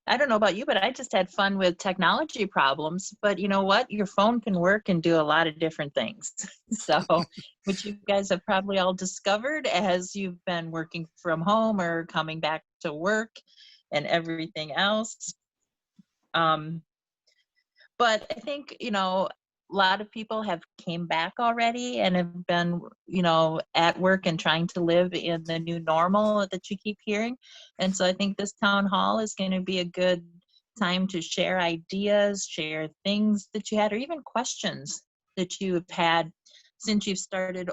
I don't know about you, but I just had fun with technology problems. But you know what? Your phone can work and do a lot of different things. So, which you guys have probably all discovered as you've been working from home or coming back to work and everything else. But I think, a lot of people have came back already and have been, at work and trying to live in the new normal that you keep hearing. And so I think this town hall is going to be a good time to share ideas, share things that you had, or even questions that you have had since you've started,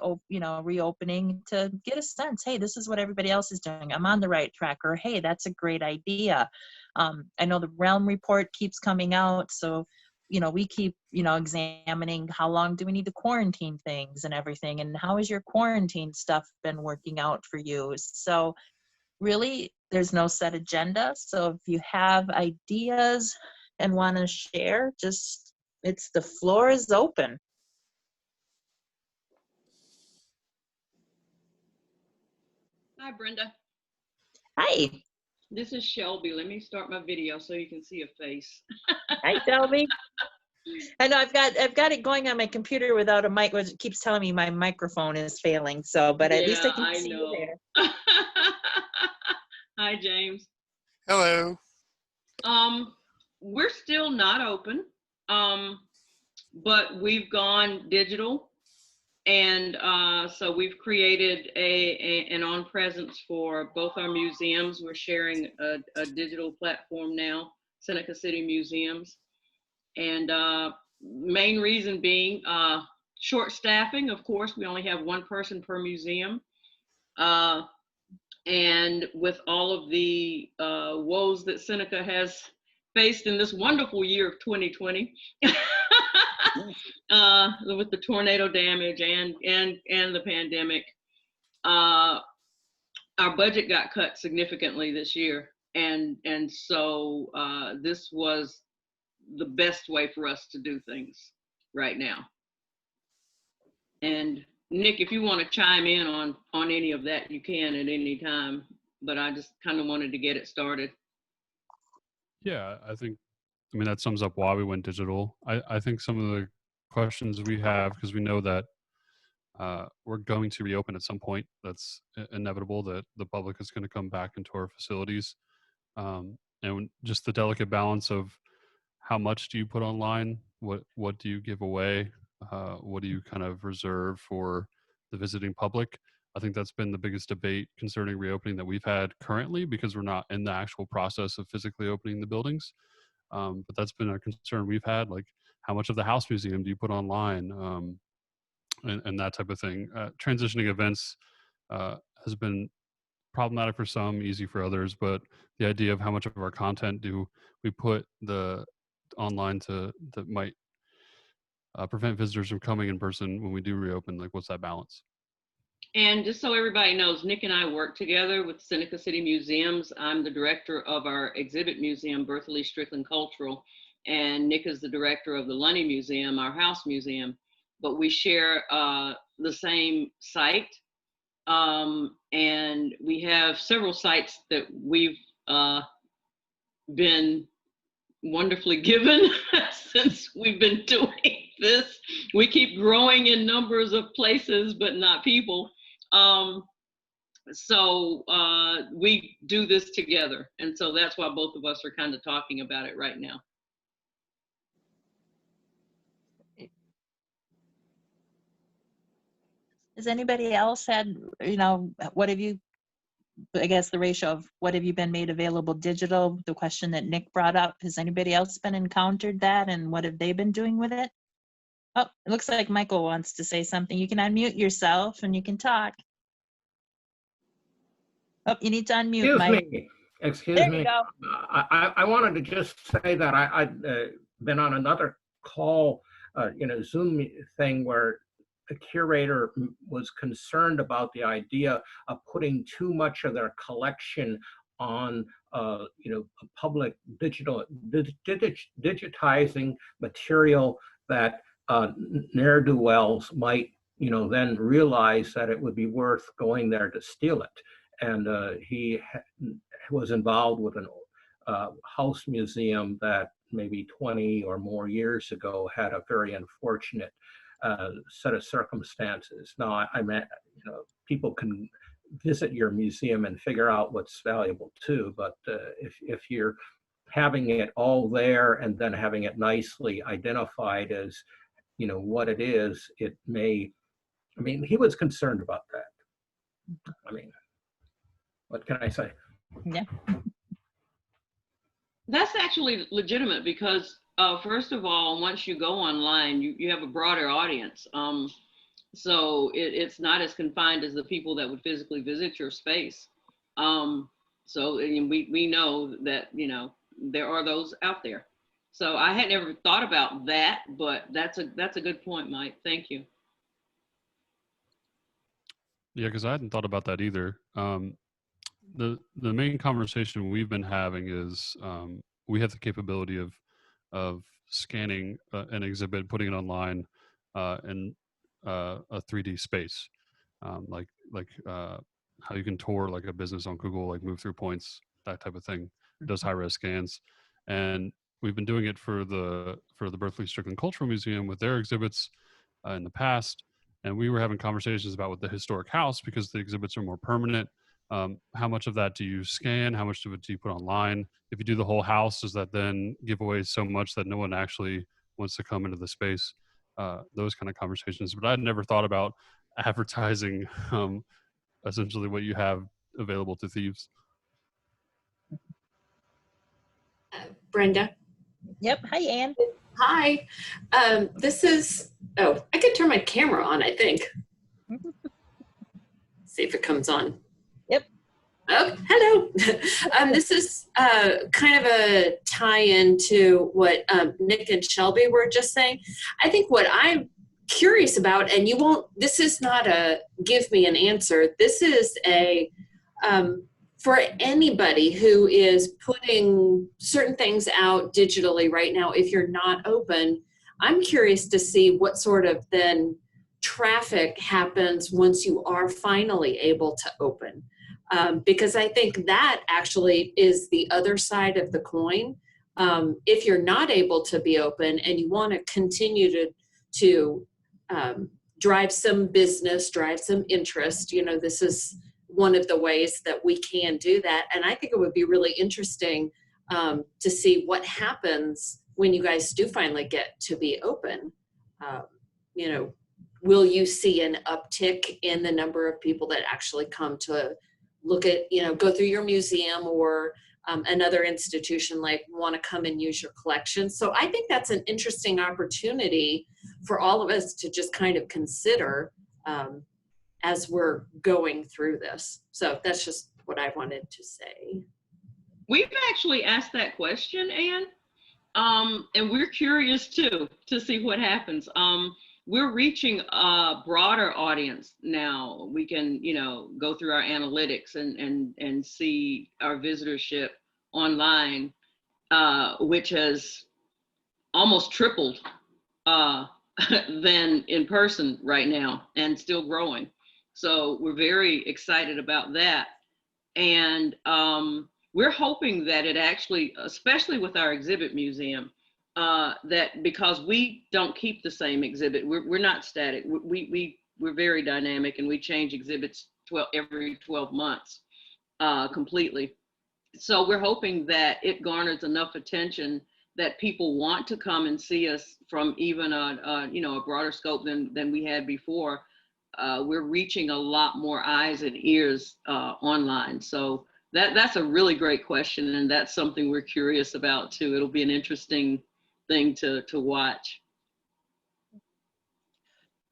reopening, to get a sense, hey, this is what everybody else is doing. I'm on the right track, or hey, that's a great idea. I know the Realm report keeps coming out, so we keep, examining how long do we need to quarantine things and everything, and how has your quarantine stuff been working out for you? So really, there's no set agenda. So if you have ideas and want to share, the floor is open. Hi, Brenda. Hi. This is Shelby. Let me start my video so you can see a face. Hi, Shelby. I know I've got it going on my computer without a mic, which keeps telling me my microphone is failing. So, but at least I can see you there. Hi, James. Hello. We're still not open, but we've gone digital. And so we've created an on presence for both our museums. We're sharing a digital platform now, Seneca City Museums. And main reason being short staffing, of course. We only have one person per museum. And with all of the woes that Seneca has faced in this wonderful year of 2020, with the tornado damage and the pandemic, our budget got cut significantly this year, and so this was the best way for us to do things right now. And Nick, if you want to chime in on any of that, you can at any time, but I just kind of wanted to get it started. Yeah, I mean, that sums up why we went digital. I think some of the questions we have, because we know that we're going to reopen at some point. That's inevitable, that the public is going to come back into our facilities. And just the delicate balance of how much do you put online? What do you give away? What do you kind of reserve for the visiting public? I think that's been the biggest debate concerning reopening that we've had currently, because we're not in the actual process of physically opening the buildings. But that's been a concern we've had, like how much of the house museum do you put online, and that type of thing. Transitioning events has been problematic for some, easy for others, but the idea of how much of our content do we put online that might prevent visitors from coming in person when we do reopen, like what's that balance? And just so everybody knows, Nick and I work together with Seneca City Museums. I'm the director of our exhibit museum, Bertha Lee Strickland Cultural, and Nick is the director of the Lunny Museum, our house museum. But we share the same site, and we have several sites that we've been wonderfully given since we've been doing this. We keep growing in numbers of places, but not people. So we do this together. And so that's why both of us are kind of talking about it right now. Has anybody else had, what have you, I guess the ratio of what have you been made available digital, the question that Nick brought up, has anybody else been encountered that, and what have they been doing with it? Oh, it looks like Michael wants to say something. You can unmute yourself and you can talk. Oh, you need to unmute, Mike. Excuse there me. You go. I wanted to just say that I've been on another call, Zoom thing where a curator was concerned about the idea of putting too much of their collection on, public digitizing material that ne'er-do-wells might, then realize that it would be worth going there to steal it. And he was involved with house museum that maybe 20 or more years ago had a very unfortunate set of circumstances. Now, I meant, people can visit your museum and figure out what's valuable too, but if you're having it all there and then having it nicely identified as, what it is, it may, he was concerned about that. What can I say? Yeah. That's actually legitimate because first of all, once you go online, you have a broader audience. So it's not as confined as the people that would physically visit your space. So we know that, there are those out there. So I had never thought about that, but that's a good point, Mike. Thank you. Yeah, because I hadn't thought about that either. The main conversation we've been having is we have the capability of scanning an exhibit, putting it online in a 3D space, like how you can tour like a business on Google, like move through points, that type of thing. It does high-res scans, and we've been doing it for the Berkeley Strickland Cultural Museum with their exhibits in the past. And we were having conversations about with the historic house, because the exhibits are more permanent. How much of that do you scan? How much of it do you put online? If you do the whole house, does that then give away so much that no one actually wants to come into the space? Those kind of conversations. But I'd never thought about advertising essentially what you have available to thieves. Brenda. Yep. Hi, Ann. Hi. This is, I could turn my camera on, I think. See if it comes on. Yep. Oh, hello. This is kind of a tie-in to what Nick and Shelby were just saying. I think what I'm curious about, and this is not a give me an answer. This is a, for anybody who is putting certain things out digitally right now, if you're not open, I'm curious to see what sort of then traffic happens once you are finally able to open. Because I think that actually is the other side of the coin. If you're not able to be open and you want to continue to drive some business, drive some interest, this is one of the ways that we can do that. And I think it would be really interesting to see what happens when you guys do finally get to be open. Will you see an uptick in the number of people that actually come to look at, go through your museum, or another institution like want to come and use your collection? So I think that's an interesting opportunity for all of us to just kind of consider as we're going through this. So that's just what I wanted to say. We've actually asked that question, Ann, and we're curious too, to see what happens. We're reaching a broader audience now. We can, go through our analytics and see our visitorship online, which has almost tripled than in person right now, and still growing. So we're very excited about that. And we're hoping that it actually, especially with our exhibit museum, that because we don't keep the same exhibit, we're not static. We're very dynamic, and we change exhibits every 12 months completely. So we're hoping that it garners enough attention that people want to come and see us from even a broader scope than we had before. We're reaching a lot more eyes and ears online. So that's a really great question, and that's something we're curious about too. It'll be an interesting thing to watch.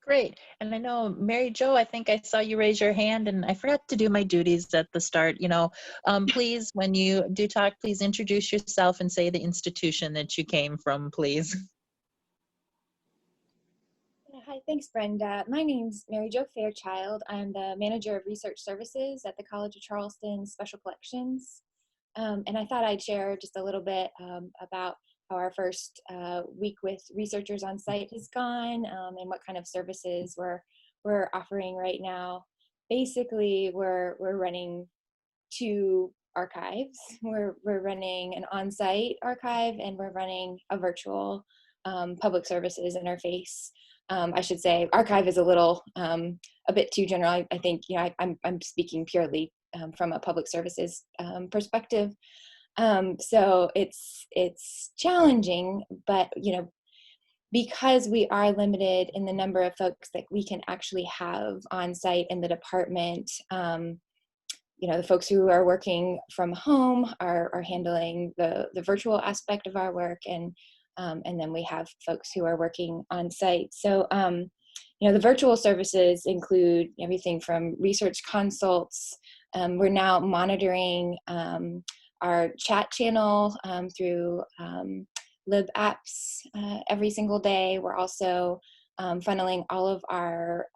Great. And I know, Mary Jo, I think I saw you raise your hand, and I forgot to do my duties at the start. Please, when you do talk, please introduce yourself and say the institution that you came from, please. Hi, thanks, Brenda. My name's Mary Jo Fairchild. I'm the Manager of Research Services at the College of Charleston Special Collections. And I thought I'd share just a little bit about how our first week with researchers on site has gone, and what kind of services we're offering right now. Basically, we're running two archives. We're running an on-site archive, and we're running a virtual public services interface. I should say archive is a bit too general. I think, you know, I'm speaking purely from a public services perspective. So it's challenging, but, you know, because we are limited in the number of folks that we can actually have on site in the department, you know, the folks who are working from home are handling the virtual aspect of our work, and then we have folks who are working on site. So, you know, the virtual services include everything from research consults. We're now monitoring our chat channel through LibApps every single day. We're also funneling all of our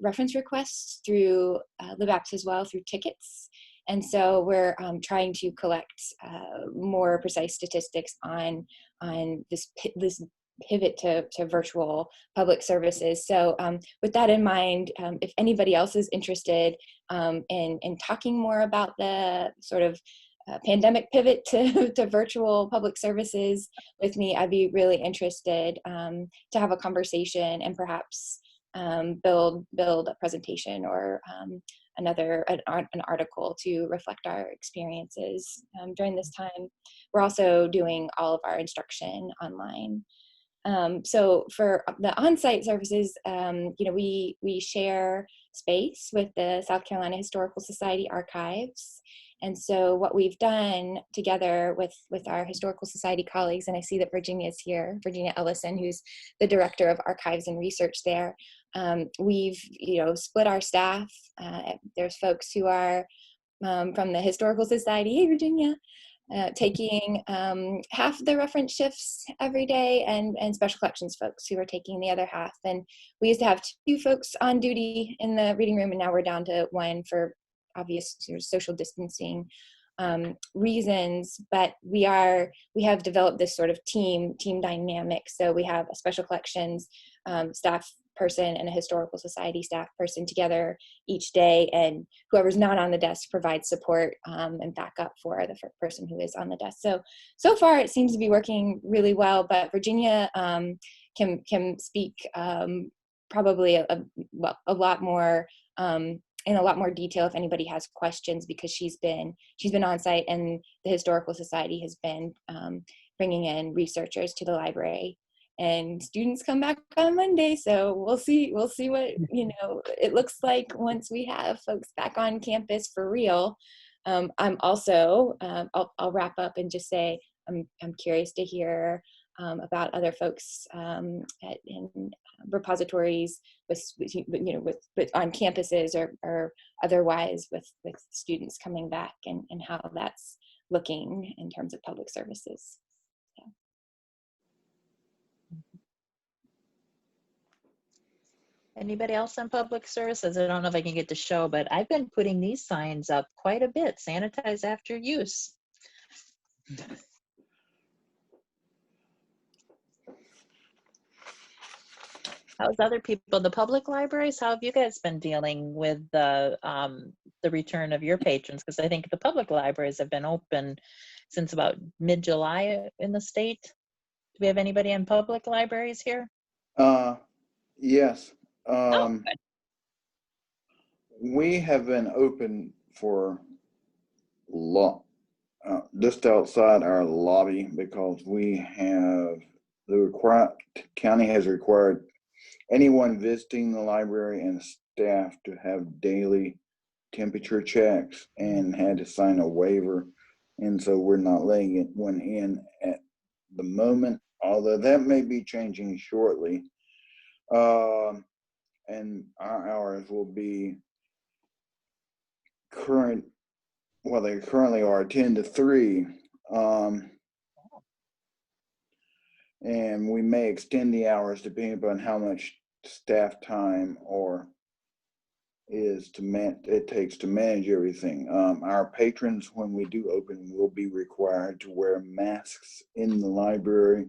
reference requests through LibApps as well, through tickets. And so we're trying to collect more precise statistics on this pivot to virtual public services. So with that in mind, if anybody else is interested in talking more about the sort of pandemic pivot to virtual public services with me, I'd be really interested to have a conversation and perhaps build a presentation or an article to reflect our experiences during this time. We're also doing all of our instruction online. So for the on-site services, you know, we share space with the South Carolina Historical Society archives. And so what we've done together with our Historical Society colleagues, and I see that Virginia is here, Virginia Ellison, who's the Director of Archives and Research there. We've, you know, split our staff. There's folks who are from the Historical Society, hey Virginia, taking half the reference shifts every day, and special collections folks who are taking the other half. And we used to have 2 folks on duty in the reading room, and now we're down to 1 for obvious social distancing reasons. But we have developed this sort of team dynamic. So we have a special collections staff person and a historical society staff person together each day, and whoever's not on the desk provides support and backup for the person who is on the desk. So far it seems to be working really well, but Virginia can speak probably a lot more in a lot more detail if anybody has questions, because she's been on site, and the Historical Society has been bringing in researchers to the library. And students come back on Monday, so we'll see what, you know, it looks like once we have folks back on campus for real. I'm also I'll wrap up and just say I'm curious to hear about other folks in repositories with on campuses or otherwise with students coming back, and how that's looking in terms of public services. Anybody else on public services? I don't know if I can get the show, but I've been putting these signs up quite a bit. Sanitize after use. How's other people, the public libraries? How have you guys been dealing with the return of your patrons? Because I think the public libraries have been open since about mid-July in the state. Do we have anybody in public libraries here? Yes. Good. We have been open for just outside our lobby, because we have county has required anyone visiting the library and staff to have daily temperature checks and had to sign a waiver, and so we're not letting one in at the moment, although that may be changing shortly. And our hours will be they currently are 10 to 3. And we may extend the hours depending upon how much staff time it takes to manage everything. Our patrons, when we do open, will be required to wear masks in the library.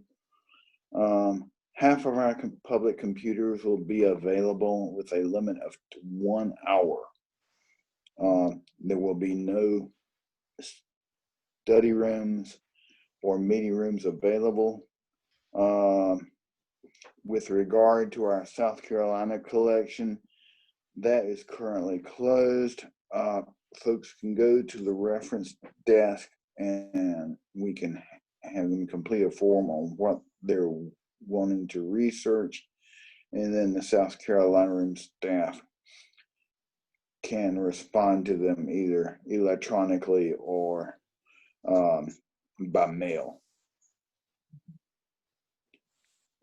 Half of our public computers will be available with a limit of 1 hour. There will be no study rooms or meeting rooms available. With regard to our South Carolina collection, that is currently closed. Folks can go to the reference desk and we can have them complete a form on what they're wanting to research. And then the South Carolina room staff can respond to them either electronically or by mail.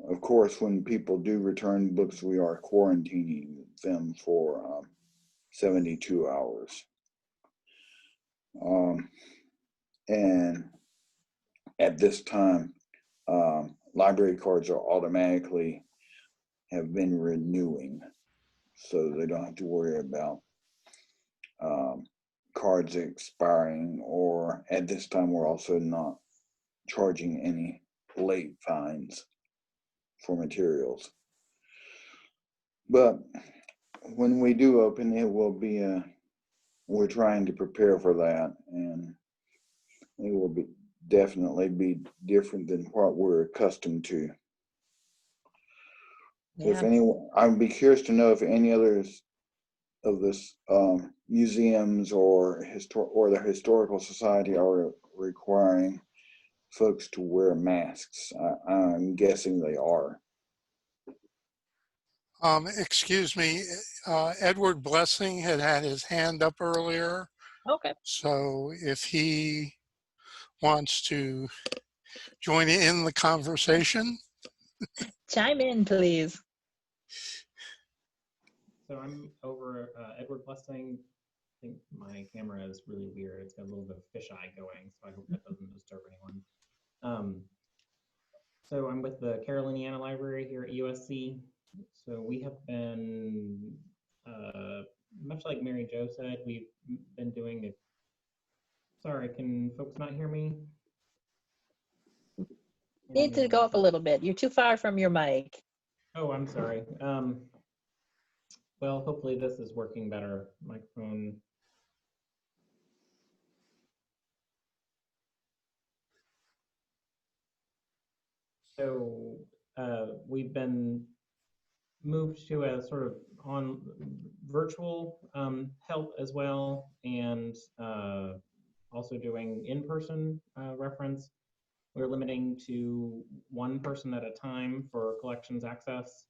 Of course, when people do return books, we are quarantining them for 72 hours. And at this time, library cards are automatically have been renewing, so they don't have to worry about cards expiring, or at this time, we're also not charging any late fines for materials. But when we do open, it will be we're trying to prepare for that, and it will be definitely be different than what we're accustomed to. Yeah. If anyone, I'd be curious to know if any others of this museums or the historical society are requiring folks to wear masks. I'm guessing they are. Excuse me, Edward Blessing had his hand up earlier. Okay. So if he wants to join in the conversation. Chime in, please. So I'm over Edward Blessing. I think my camera is really weird. It's got a little bit of fisheye going, so I hope that doesn't disturb anyone. So I'm with the Caroliniana Library here at USC. So we have been, much like Mary Jo said, we've been doing it. Sorry, can folks not hear me? Need to go up a little bit. You're too far from your mic. Oh, I'm sorry. Well, hopefully this is working better. Microphone. So we've been moved to a sort of on virtual help as well, and also doing in-person reference. We're limiting to one person at a time for collections access,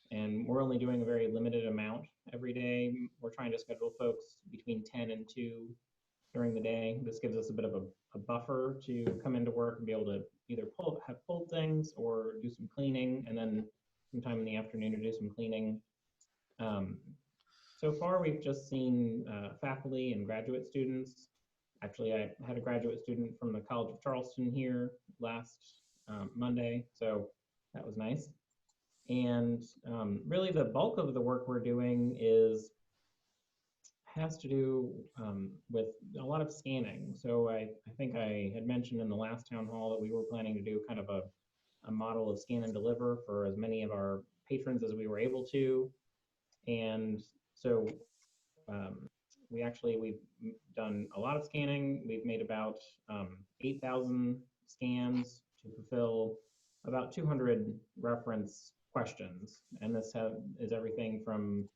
and we're only doing a very limited amount every day. We're trying to schedule folks between 10 and 2 during the day. This gives us a bit of a buffer to come into work and be able to either have pulled things or do some cleaning, and then sometime in the afternoon to do some cleaning. So far, we've just seen faculty and graduate students. Actually, I had a graduate student from the College of Charleston here last Monday, so that was nice. And really the bulk of the work we're doing has to do with a lot of scanning. So I think I had mentioned in the last town hall that we were planning to do kind of a model of scan and deliver for as many of our patrons as we were able to. And so we've done a lot of scanning. We've made about 8,000 scans to fulfill about 200 reference questions. And this is everything from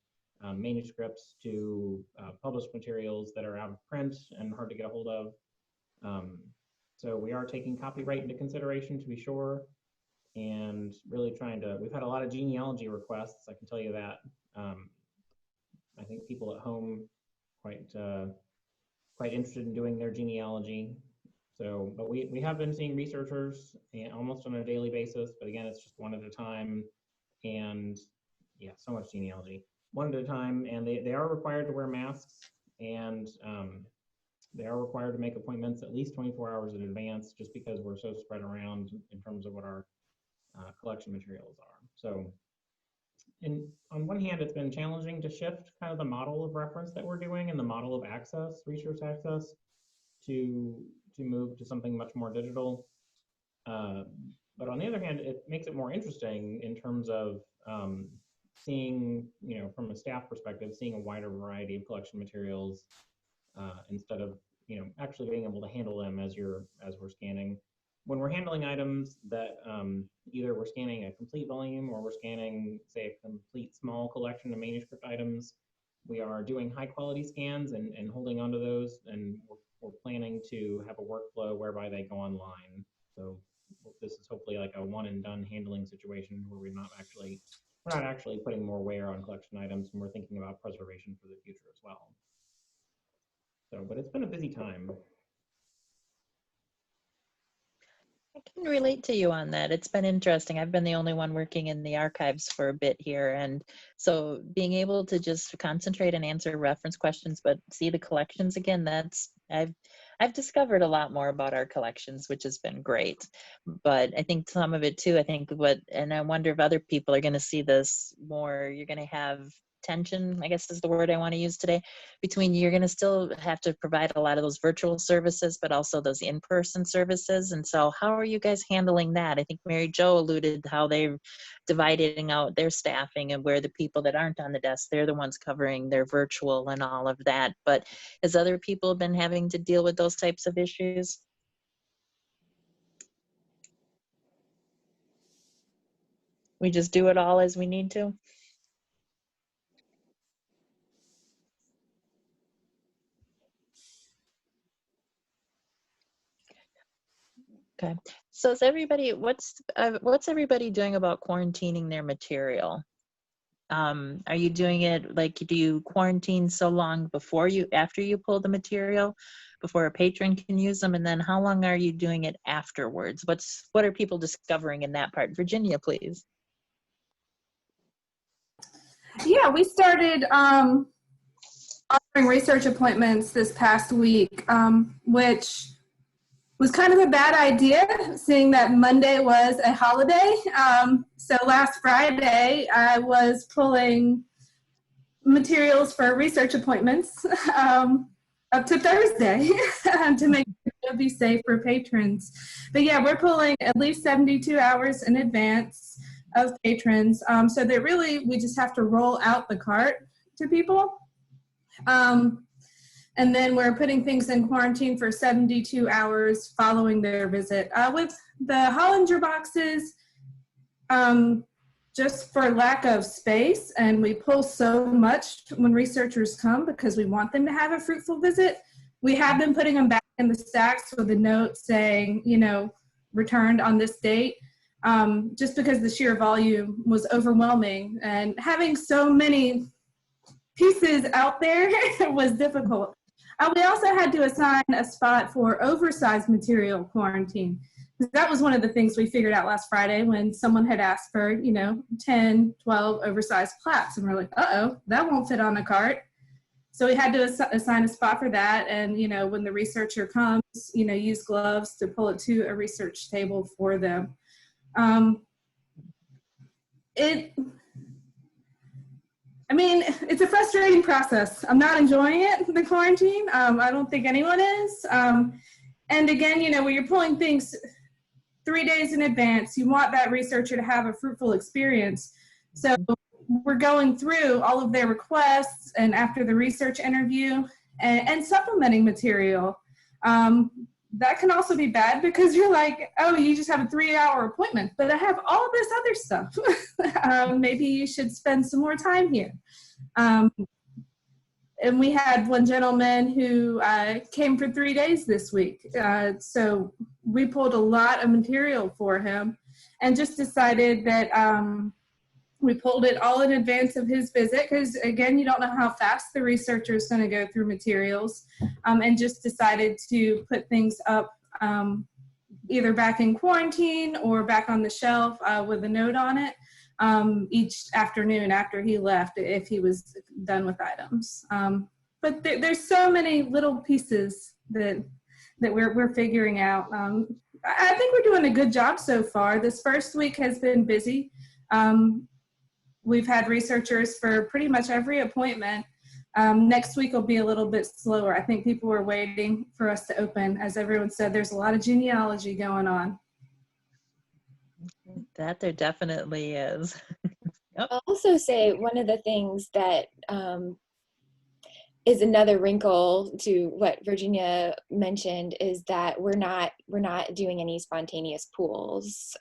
manuscripts to published materials that are out of print and hard to get a hold of. So we are taking copyright into consideration, to be sure, and really we've had a lot of genealogy requests, I can tell you that. I think people at home quite interested in doing their genealogy. So, but we have been seeing researchers almost on a daily basis, but again, it's just one at a time. And yeah, so much genealogy. One at a time, and they are required to wear masks, and they are required to make appointments at least 24 hours in advance, just because we're so spread around in terms of what our collection materials are. So, and on one hand, it's been challenging to shift kind of the model of reference that we're doing and the model of access, research access, to move to something much more digital. But on the other hand, it makes it more interesting in terms of seeing, from a staff perspective, seeing a wider variety of collection materials instead of actually being able to handle them as we're scanning. When we're handling items that either we're scanning a complete volume or we're scanning, say, a complete small collection of manuscript items, we are doing high quality scans and holding onto those, and we're planning to have a workflow whereby they go online. So this is hopefully like a one and done handling situation where we're not actually putting more wear on collection items, and we're thinking about preservation for the future as well. So, but it's been a busy time. I can relate to you on that. It's been interesting. I've been the only one working in the archives for a bit here. And so being able to just concentrate and answer reference questions, but see the collections again, I've discovered a lot more about our collections, which has been great. But I think some of it too, and I wonder if other people are going to see this more. You're going to have tension, I guess is the word I want to use today, between you're going to still have to provide a lot of those virtual services, but also those in-person services. And so how are you guys handling that? I think Mary Jo alluded how they're dividing out their staffing and where the people that aren't on the desk, they're the ones covering their virtual and all of that. But has other people been having to deal with those types of issues? We just do it all as we need to? Okay, so is everybody, what's everybody doing about quarantining their material? Are you doing it like, do you quarantine so long after you pull the material, before a patron can use them, and then how long are you doing it afterwards? What are people discovering in that part? Virginia, please. Yeah, we started offering research appointments this past week, which was kind of a bad idea, seeing that Monday was a holiday. So last Friday, I was pulling materials for research appointments up to Thursday to make sure it would be safe for patrons. But yeah, we're pulling at least 72 hours in advance of patrons. So that really, we just have to roll out the cart to people. And then we're putting things in quarantine for 72 hours following their visit. With the Hollinger boxes, just for lack of space, and we pull so much when researchers come because we want them to have a fruitful visit, we have been putting them back in the stacks with a note saying, returned on this date, just because the sheer volume was overwhelming. And having so many pieces out there was difficult. We also had to assign a spot for oversized material quarantine. That was one of the things we figured out last Friday when someone had asked for, 10, 12 oversized plaques. And we're like, uh-oh, that won't fit on a cart. So we had to assign a spot for that. And, when the researcher comes, use gloves to pull it to a research table for them. It's a frustrating process. I'm not enjoying it, the quarantine. I don't think anyone is. And again, when you're pulling things 3 days in advance, you want that researcher to have a fruitful experience. So we're going through all of their requests and after the research interview and supplementing material. That can also be bad because you're like, oh, you just have a 3-hour appointment, but I have all this other stuff. Maybe you should spend some more time here. And we had one gentleman who came for 3 days this week. So we pulled a lot of material for him and just decided that we pulled it all in advance of his visit because, again, you don't know how fast the researcher is going to go through materials, and just decided to put things up either back in quarantine or back on the shelf with a note on it each afternoon after he left if he was done with items. But there's so many little pieces that we're figuring out. I think we're doing a good job so far. This first week has been busy. We've had researchers for pretty much every appointment. Next week will be a little bit slower. I think people are waiting for us to open. As everyone said, there's a lot of genealogy going on. That there definitely is. Yep. I'll also say one of the things that is another wrinkle to what Virginia mentioned, is that we're not doing any spontaneous pools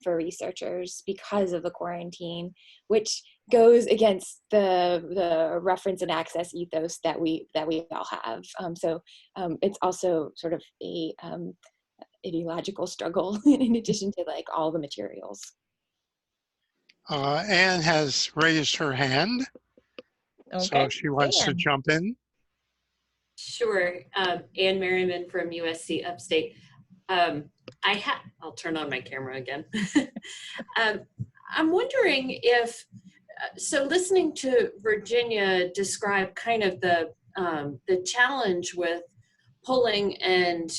for researchers because of the quarantine, which goes against the reference and access ethos that we all have. So it's also sort of a ideological struggle in addition to like all the materials. Anne has raised her hand, Okay. so she wants to Anne. jump in. Sure. Anne Merriman from USC Upstate. I'll turn on my camera again. I'm wondering if, so listening to Virginia describe kind of the challenge with pulling and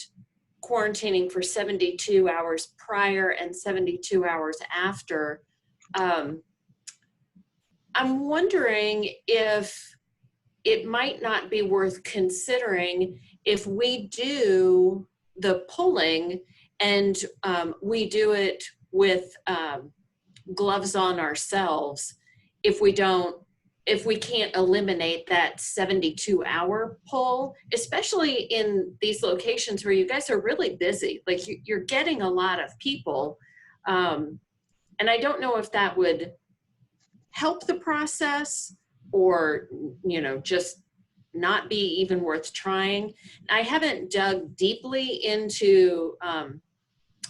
quarantining for 72 hours prior and 72 hours after, I'm wondering if it might not be worth considering if we do the pulling and we do it with gloves on ourselves, if we can't eliminate that 72-hour pull, especially in these locations where you guys are really busy, like you're getting a lot of people. And I don't know if that would help the process or, just not be even worth trying. I haven't dug deeply into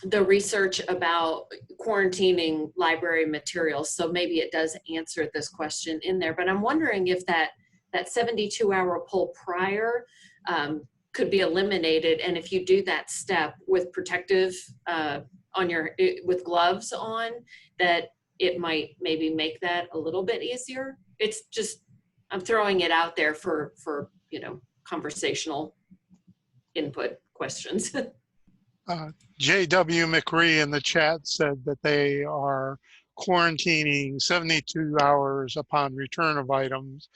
the research about quarantining library materials, so maybe it does answer this question in there, but I'm wondering if that 72-hour pull prior could be eliminated, and if you do that step with protective with gloves on, that it might maybe make that a little bit easier. It's just, I'm throwing it out there for conversational input questions. J.W. McRee in the chat said that they are quarantining 72 hours upon return of items,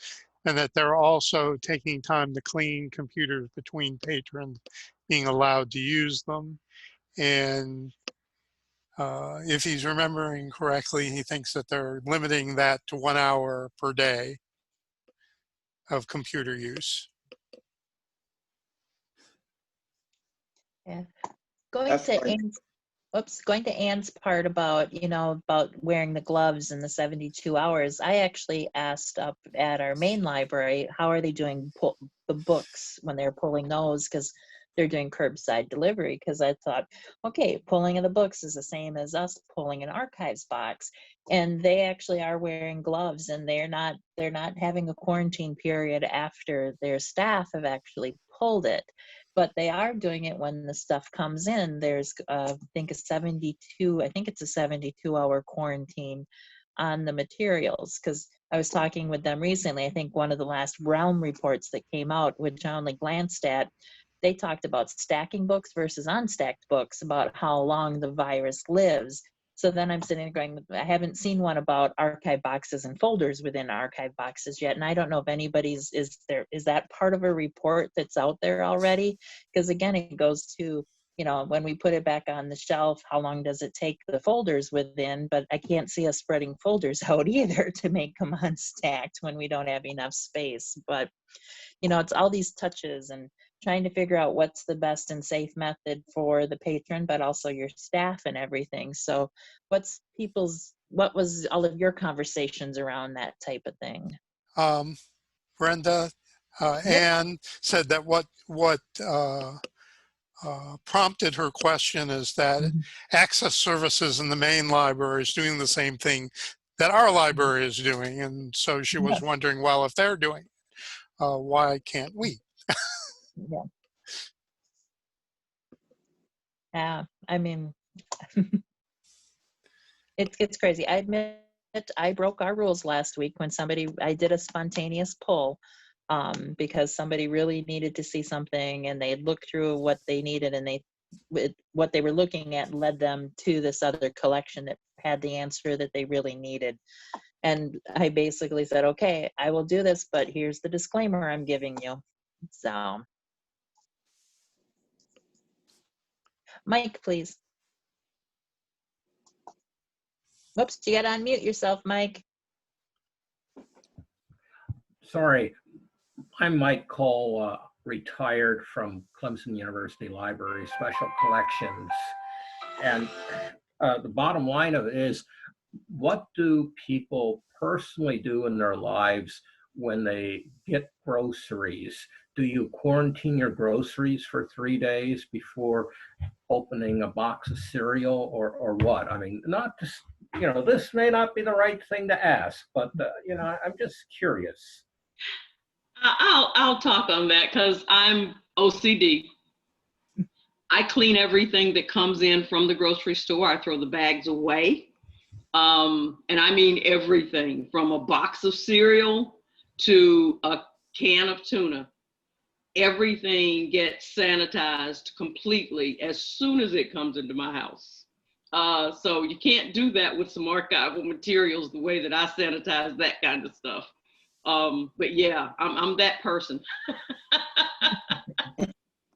and that they're also taking time to clean computers between patrons being allowed to use them. And if he's remembering correctly, he thinks that they're limiting that to 1 hour per day of computer use. Yeah. Going to Anne's part about, about wearing the gloves and the 72 hours, I actually asked up at our main library, how are they doing the books when they're pulling those? Because they're doing curbside delivery. Because I thought, okay, pulling of the books is the same as us pulling an archives box. And they actually are wearing gloves, and they're not having a quarantine period after their staff have actually pulled it. But they are doing it when the stuff comes in. There's, I think it's a 72-hour quarantine on the materials. Because I was talking with them recently, I think one of the last Realm reports that came out, which I only glanced at, they talked about stacking books versus unstacked books, about how long the virus lives. So then I'm sitting there going, I haven't seen one about archive boxes and folders within archive boxes yet. And I don't know if anybody's, is that part of a report that's out there already? Because again, it goes to, when we put it back on the shelf, how long does it take the folders within? But I can't see us spreading folders out either to make them unstacked when we don't have enough space. But, it's all these touches and trying to figure out what's the best and safe method for the patron, but also your staff and everything. So what was all of your conversations around that type of thing? Brenda, Anne said that what prompted her question is that access services in the main library is doing the same thing that our library is doing. And so she was wondering, well, if they're doing it, why can't we? Yeah, I mean, it's crazy. I admit I broke our rules last week when I did a spontaneous pull because somebody really needed to see something, and they had looked through what they needed, and what they were looking at led them to this other collection that had the answer that they really needed. And I basically said, okay, I will do this, but here's the disclaimer I'm giving you. So, Mike, please. Whoops, you got to unmute yourself, Mike. Sorry. I'm Mike Cole, retired from Clemson University Library Special Collections. And the bottom line of it is, what do people personally do in their lives when they get groceries? Do you quarantine your groceries for 3 days before opening a box of cereal, or what? I mean, not just, this may not be the right thing to ask, but, I'm just curious. I'll talk on that because I'm OCD. I clean everything that comes in from the grocery store. I throw the bags away. And I mean everything from a box of cereal to a can of tuna. Everything gets sanitized completely as soon as it comes into my house. So you can't do that with some archival materials the way that I sanitize that kind of stuff. But yeah, I'm that person.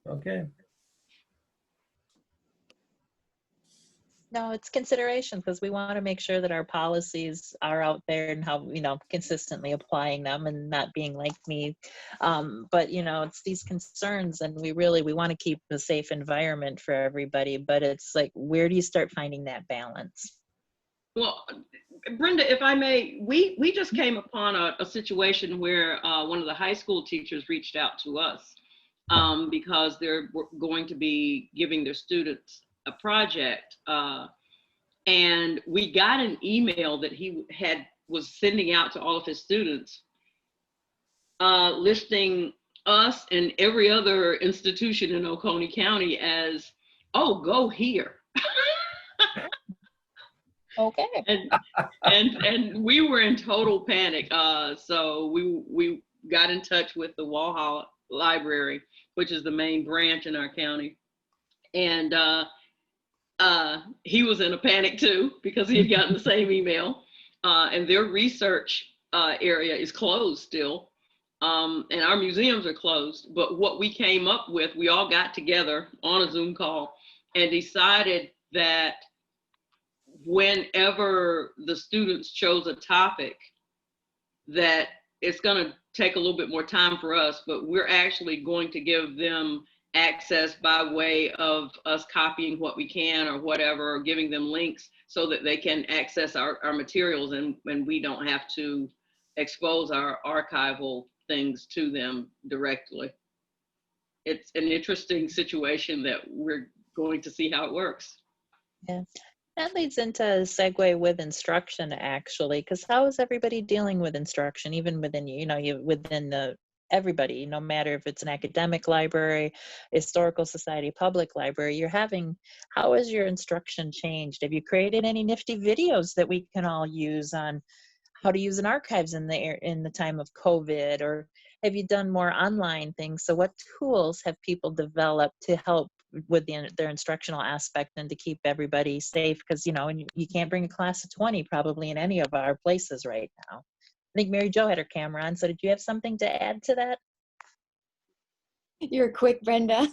Okay. No, it's consideration because we want to make sure that our policies are out there and how, consistently applying them and not being like me. But, it's these concerns, and we want to keep a safe environment for everybody. But it's like, where do you start finding that balance? Well, Brenda, if I may, we just came upon a situation where one of the high school teachers reached out to us because they're going to be giving their students a project, and we got an email that he was sending out to all of his students, listing us and every other institution in Oconee County as, oh, go here. Okay. And we were in total panic. So we got in touch with the Walhalla Library, which is the main branch in our county, and he was in a panic too because he had gotten the same email, and their research area is closed still, and our museums are closed. But what we came up with, we all got together on a Zoom call and decided that whenever the students chose a topic, that it's going to take a little bit more time for us, but we're actually going to give them access by way of us copying what we can or whatever, or giving them links so that they can access our materials, and we don't have to expose our archival things to them directly. It's an interesting situation that we're going to see how it works. Yeah. That leads into a segue with instruction, actually, because how is everybody dealing with instruction, even within, within everybody, no matter if it's an academic library, historical society, public library, how has your instruction changed? Have you created any nifty videos that we can all use on how to use an archives in the time of COVID, or have you done more online things? So what tools have people developed to help with their instructional aspect and to keep everybody safe? Because, and you can't bring a class of 20 probably in any of our places right now. I think Mary Jo had her camera on, so did you have something to add to that? You're quick, Brenda.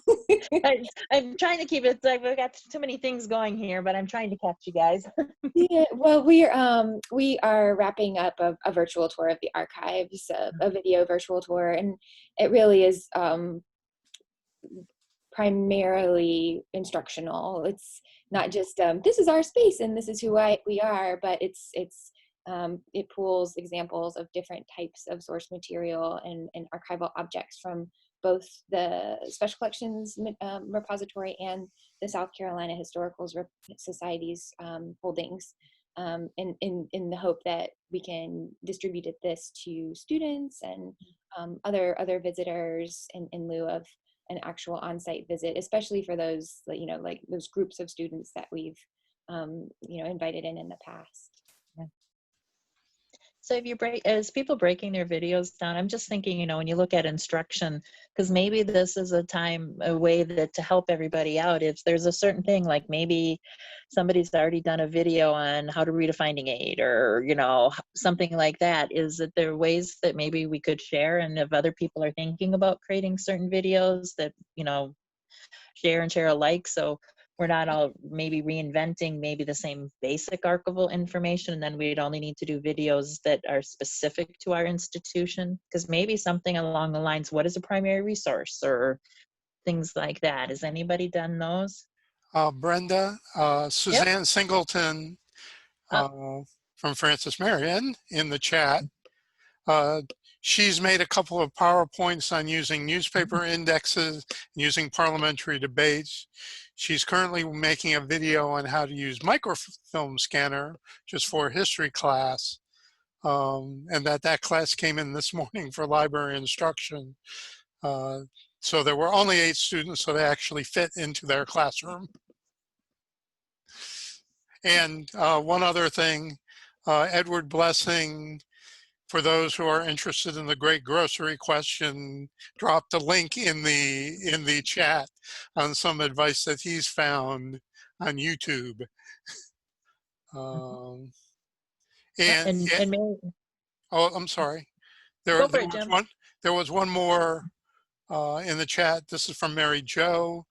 I'm trying to keep it, like, we've got too many things going here, but I'm trying to catch you guys. Yeah, well, we are wrapping up a virtual tour of the archives, a video virtual tour, and it really is primarily instructional. It's not just this is our space and this is who we are, but it pulls examples of different types of source material and archival objects from both the Special Collections repository and the South Carolina Historical Society's holdings, in the hope that we can distribute this to students and other visitors in lieu of an actual on-site visit, especially for those, like those groups of students that we've invited in the past. Yeah. So as people breaking their videos down, I'm just thinking, when you look at instruction, because maybe this is a way that to help everybody out. If there's a certain thing, like maybe somebody's already done a video on how to read a finding aid, or, something like that, is that there are ways that maybe we could share? And if other people are thinking about creating certain videos that, share alike, so we're not all maybe reinventing maybe the same basic archival information, and then we'd only need to do videos that are specific to our institution, because maybe something along the lines, what is a primary resource, or things like that. Has anybody done those? Brenda, Suzanne Singleton from Francis Marion in the chat. She's made a couple of PowerPoints on using newspaper indexes, using parliamentary debates. She's currently making a video on how to use microfilm scanner just for a history class. And that class came in this morning for library instruction. So there were only 8 students, so they actually fit into their classroom. And one other thing, Edward Blessing, for those who are interested in the great grocery question, dropped a link in the chat on some advice that he's found on YouTube. Oh, I'm sorry. There was one more in the chat. This is from Mary Jo.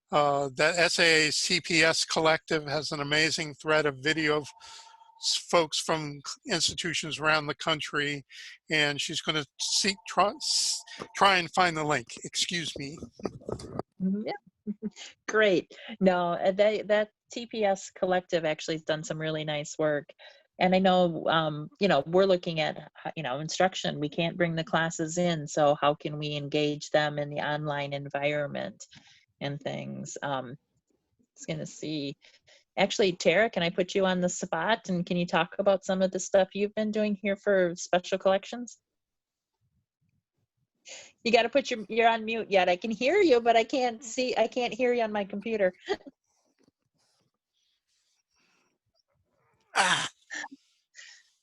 That SAA CPS Collective has an amazing thread of video of folks from institutions around the country, and she's going to try and find the link. Excuse me. Yeah. Great. No, that TPS Collective actually has done some really nice work. And I know, we're looking at, instruction. We can't bring the classes in, so how can we engage them in the online environment and things? I was going to see. Actually, Tara, can I put you on the spot, and can you talk about some of the stuff you've been doing here for special collections? You got to put you're on mute yet. I can hear you, but I can't hear you on my computer. All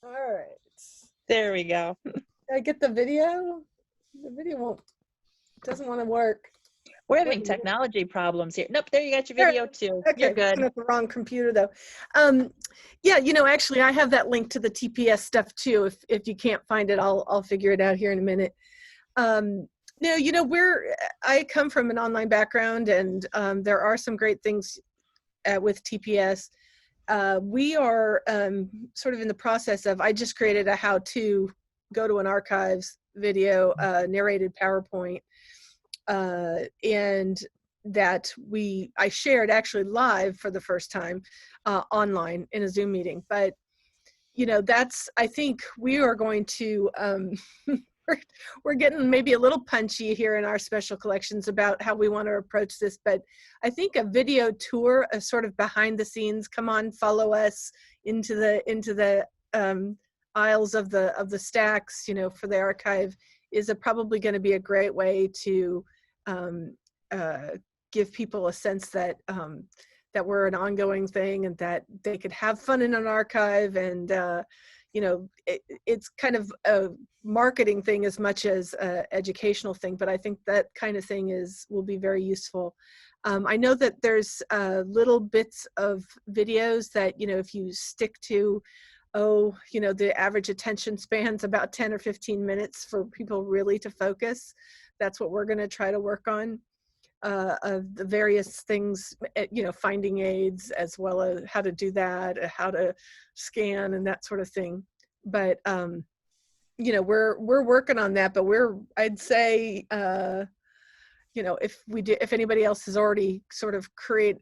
right. There we go. I get the video. The video doesn't want to work. We're having technology problems here. Nope, there you got your video too. Okay, You're good. I'm at the wrong computer though. Yeah, actually I have that link to the TPS stuff too. If you can't find it, I'll figure it out here in a minute. No, I come from an online background, and there are some great things with TPS. We are sort of in the process of, I just created a how to go to an archives video, narrated PowerPoint, and that I shared actually live for the first time online in a Zoom meeting. But I think we are going to we're getting maybe a little punchy here in our special collections about how we want to approach this, but I think a video tour, a sort of behind the scenes, come on, follow us into the aisles of the stacks, for the archive, is probably going to be a great way to give people a sense that that we're an ongoing thing, and that they could have fun in an archive, and it's kind of a marketing thing as much as an educational thing, but I think that kind of thing will be very useful. I know that there's little bits of videos that, if you stick to, the average attention span's about 10 or 15 minutes for people really to focus. That's what we're going to try to work on, of the various things, finding aids, as well as how to do that, how to scan and that sort of thing. But we're working on that, but I'd say if anybody else has already sort of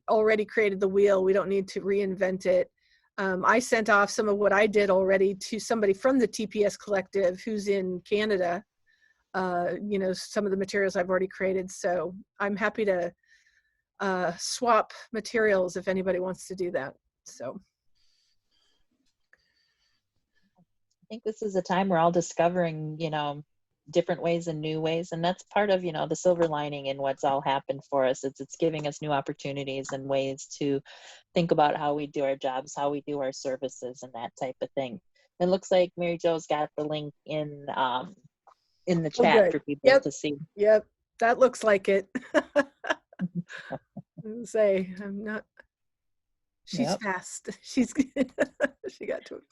already created the wheel, we don't need to reinvent it. I sent off some of what I did already to somebody from the TPS Collective who's in Canada, some of the materials I've already created. So I'm happy to swap materials if anybody wants to do that. So I think this is a time we're all discovering, different ways and new ways. And that's part of, the silver lining in what's all happened for us. It's giving us new opportunities and ways to think about how we do our jobs, how we do our services, and that type of thing. It looks like Mary Jo's got the link in the chat for people to see. Yep, that looks like it. Say, I'm not. She's fast. She got to it.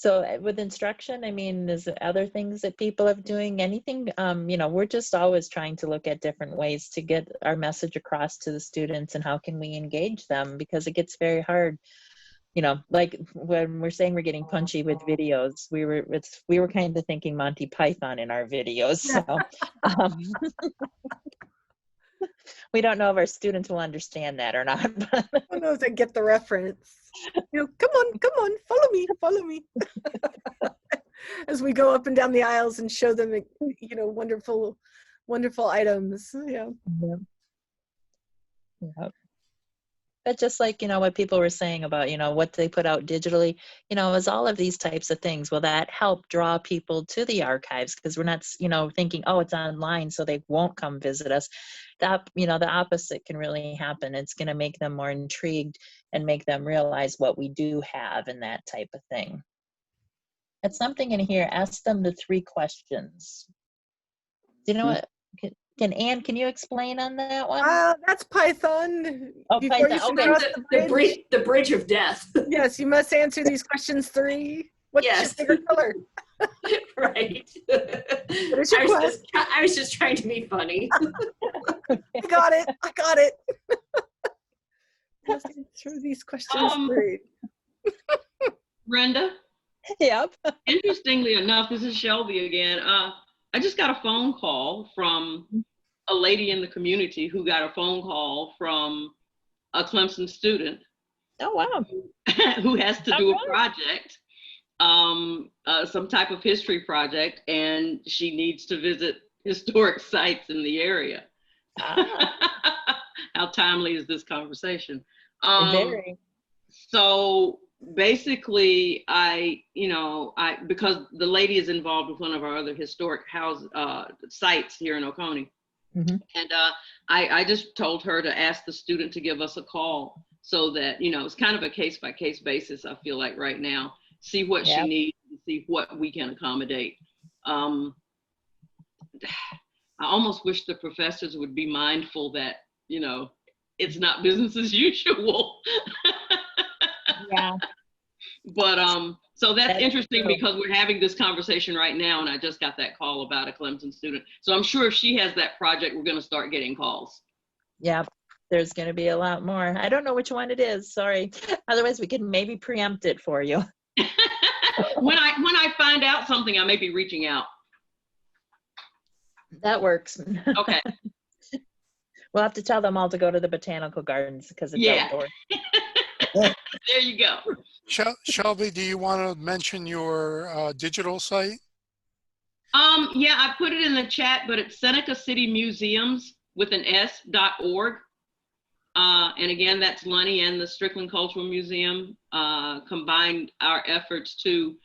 So with instruction, I mean, is there other things that people are doing? Anything? You know, we're just always trying to look at different ways to get our message across to the students, and how can we engage them, because it gets very hard. You know, like when we're saying we're getting punchy with videos, we were kind of thinking Monty Python in our videos. So we don't know if our students will understand that or not. I don't know if they get the reference. You know, come on, follow me. As we go up and down the aisles and show them, you know, wonderful items. Yeah. Yep. But just like, you know, what people were saying about, you know, what they put out digitally, you know, is all of these types of things. Will that help draw people to the archives? Because we're not, you know, thinking, oh, it's online, so they won't come visit us. That, you know, the opposite can really happen. It's going to make them more intrigued and make them realize what we do have and that type of thing. It's something in here. Ask them the 3 questions. Do you know what? Anne, can you explain on that one? That's Python. Oh, Before Python. you should Okay. cross The bridge of death. Yes, you must answer these questions 3. What's Yes. your favorite color? Right. What is your quest? I was just trying to be funny. I got it. Must answer these questions 3. Brenda? Yep. Interestingly enough, this is Shelby again. I just got a phone call from a lady in the community who got a phone call from a Clemson student. Oh, wow. Who has to do a project, some type of history project, and she needs to visit historic sites in the area. How timely is this conversation? Very. So basically, because the lady is involved with one of our other historic sites here in Oconee. Mm-hmm. And I just told her to ask the student to give us a call, so that, you know, it's kind of a case-by-case basis, I feel like right now. See what she needs, see what we can accommodate. I almost wish the professors would be mindful that, you know, it's not business as usual. Yeah. But so that's interesting, true. because we're having this conversation right now, and I just got that call about a Clemson student. So I'm sure if she has that project, we're going to start getting calls. Yeah, there's going to be a lot more. I don't know which one it is. Sorry. Otherwise, we could maybe preempt it for you. When I find out something, I may be reaching out. That works. Okay. We'll have to tell them all to go to the botanical gardens because it's outdoors. There you go. Shelby, do you want to mention your digital site? Yeah, I put it in the chat, but it's Seneca City Museums with an S.org. And again, that's Lunny and the Strickland Cultural Museum combined our efforts to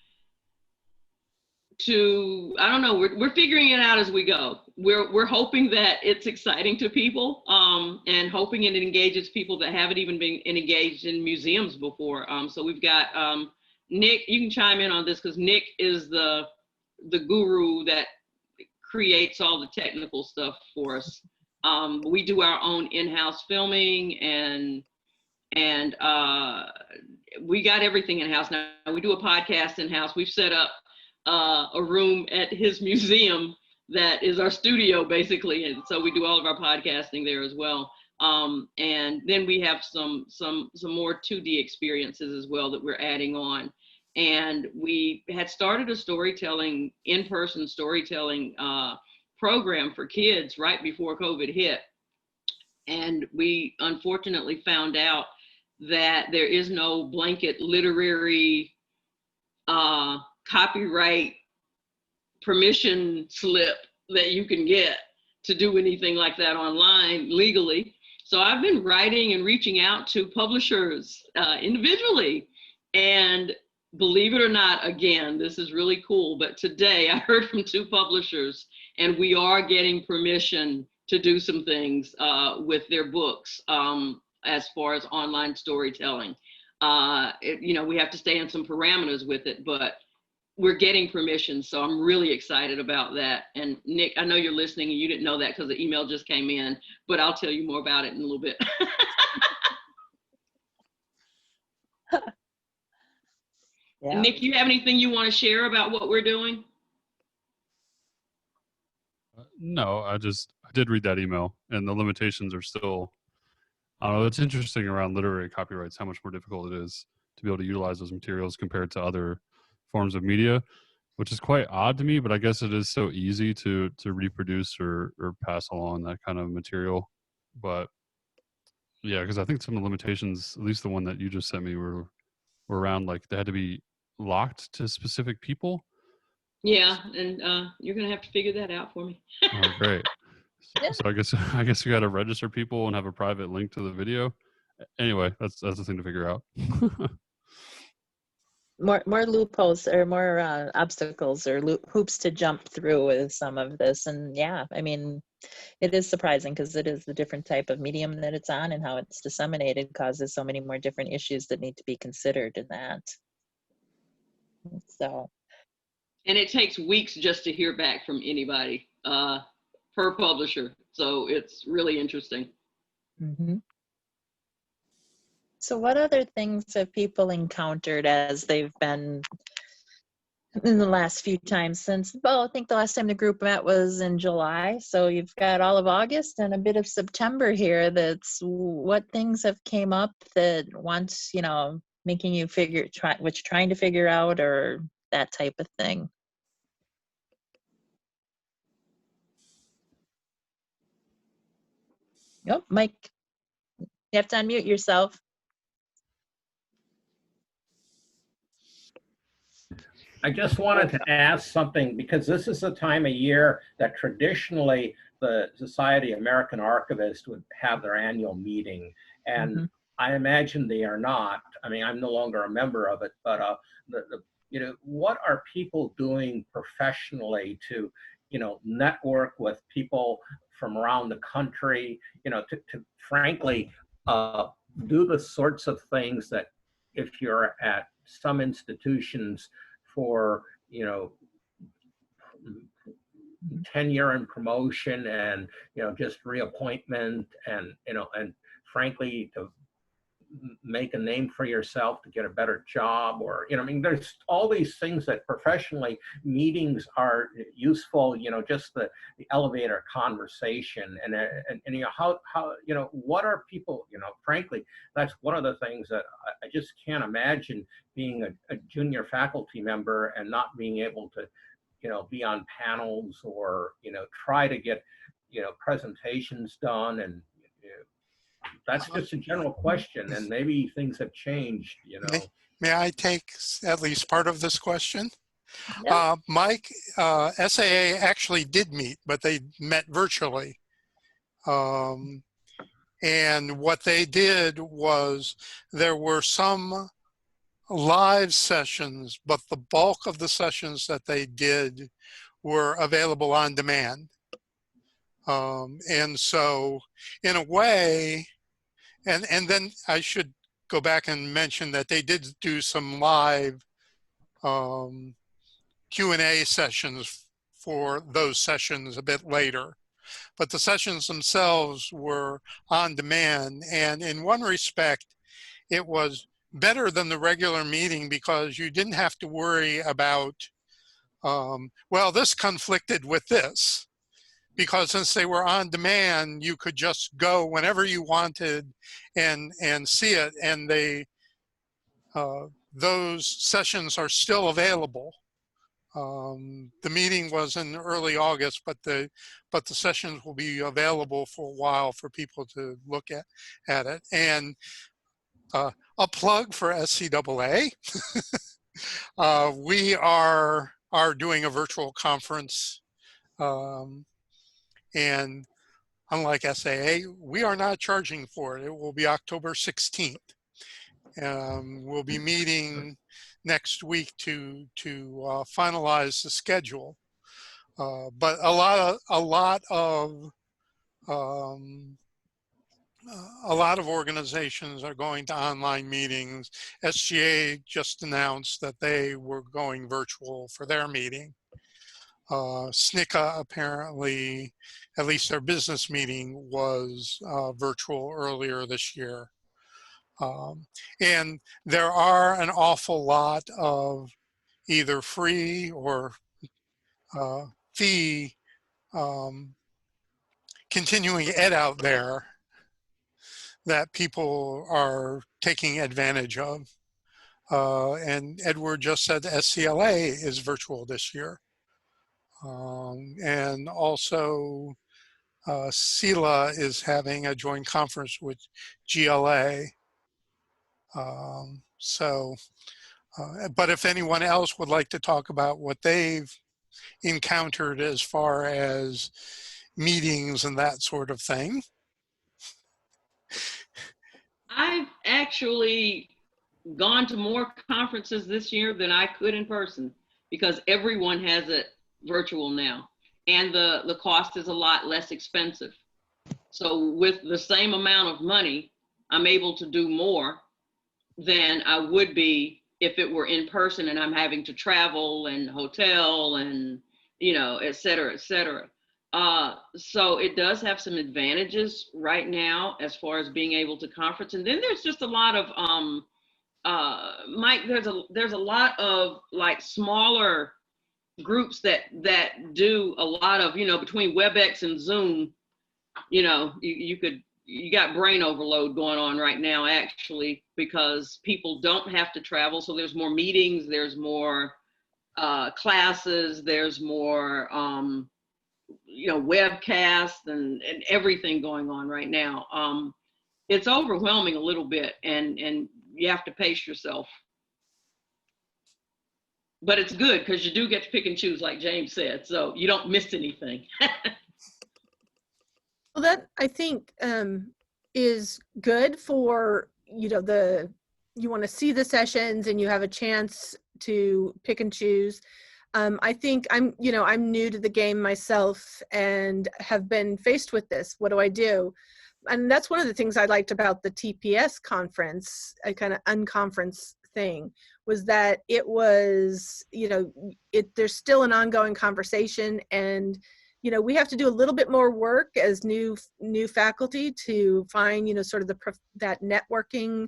I don't know, we're figuring it out as we go. We're hoping that it's exciting to people, and hoping it engages people that haven't even been engaged in museums before. So we've got Nick, you can chime in on this, because Nick is the guru that creates all the technical stuff for us. We do our own in-house filming, and we got everything in-house now. We do a podcast in-house. We've set up a room at his museum that is our studio, basically, and so we do all of our podcasting there as well. And then we have some more 2D experiences as well that we're adding on. And we had started a in-person storytelling program for kids right before COVID hit. And we unfortunately found out that there is no blanket literary copyright permission slip that you can get to do anything like that online legally. So I've been writing and reaching out to publishers individually, and believe it or not, again, this is really cool, but today I heard from 2 publishers, and we are getting permission to do some things with their books as far as online storytelling. We have to stay in some parameters with it, but we're getting permission, so I'm really excited about that. And Nick, I know you're listening and you didn't know that because the email just came in, but I'll tell you more about it in a little bit. Yeah. Nick, you have anything you want to share about what we're doing? No, I did read that email, and the limitations are still. I don't know. It's interesting around literary copyrights how much more difficult it is to be able to utilize those materials compared to other forms of media, which is quite odd to me. But I guess it is so easy to reproduce or pass along that kind of material. But yeah, because I think some of the limitations, at least the one that you just sent me, were around like they had to be locked to specific people. Yeah, and you're gonna have to figure that out for me. Oh, great. Yeah. So I guess you got to register people and have a private link to the video. Anyway, that's the thing to figure out. More loopholes or more obstacles or hoops to jump through with some of this. And yeah, I mean, it is surprising because it is the different type of medium that it's on and how it's disseminated causes so many more different issues that need to be considered in that. So. And it takes weeks just to hear back from anybody per publisher. So it's really interesting. Mm-hmm. So what other things have people encountered as they've been in the last few times since, well, I think the last time the group met was in July. So you've got all of August and a bit of September here. That's what things have came up that once, you know, making you what you're trying to figure out or that type of thing. Yep, Mike, you have to unmute yourself. I just wanted to ask something because this is the time of year that traditionally the Society of American Archivists would have their annual meeting. And I imagine they are not. I mean, I'm no longer a member of it, but you know, what are people doing professionally to, you know, network with people from around the country, you know, to frankly do the sorts of things that if you're at some institutions for, you know, tenure and promotion and, you know, just reappointment and, you know, and frankly, to make a name for yourself, to get a better job, or, you know, I mean, there's all these things that professionally meetings are useful, you know, just the elevator conversation and you know, how, you know, what are people, you know, frankly, that's one of the things that I just can't imagine being a junior faculty member and not being able to, you know, be on panels or, you know, try to get, you know, presentations done. And that's just a general question, and maybe things have changed, you know. May I take at least part of this question? Yep. Mike, SAA actually did meet, but they met virtually. And what they did was there were some live sessions, but the bulk of the sessions that they did were available on demand. And so in a way, and then I should go back and mention that they did do some live Q&A sessions for those sessions a bit later. But the sessions themselves were on demand. And in one respect, it was better than the regular meeting because you didn't have to worry about, well, this conflicted with this. Because since they were on demand, you could just go whenever you wanted and see it. And they those sessions are still available. The meeting was in early August, but the sessions will be available for a while for people to look at it. And a plug for SCAA. We are doing a virtual conference. And unlike SAA, we are not charging for it. It will be October 16th. We'll be meeting next week to finalize the schedule. But a lot of organizations are going to online meetings. SCAA just announced that they were going virtual for their meeting. SCAA apparently, at least their business meeting was virtual earlier this year. And there are an awful lot of either free or fee continuing ed out there that people are taking advantage of. And Edward just said SCLA is virtual this year. And also SELA is having a joint conference with GLA. But if anyone else would like to talk about what they've encountered as far as meetings and that sort of thing. I've actually gone to more conferences this year than I could in person because everyone has it virtual now. And the cost is a lot less expensive. So with the same amount of money, I'm able to do more than I would be if it were in person and I'm having to travel and hotel and, you know, et cetera, et cetera. So it does have some advantages right now as far as being able to conference. And then there's just a lot of, Mike, there's a lot of like smaller groups that do a lot of, you know, between WebEx and Zoom, you know, you got brain overload going on right now, actually, because people don't have to travel. So there's more meetings, there's more classes, there's more, you know, webcasts and everything going on right now. It's overwhelming a little bit, and you have to pace yourself. But it's good because you do get to pick and choose, like James said, so you don't miss anything. Well, that I think is good for, you know, you want to see the sessions and you have a chance to pick and choose. I think I'm new to the game myself and have been faced with this. What do I do? And that's one of the things I liked about the TPS conference, a kind of unconference thing, was that it was, you know, there's still an ongoing conversation, and you know, we have to do a little bit more work as new faculty to find, you know, sort of that networking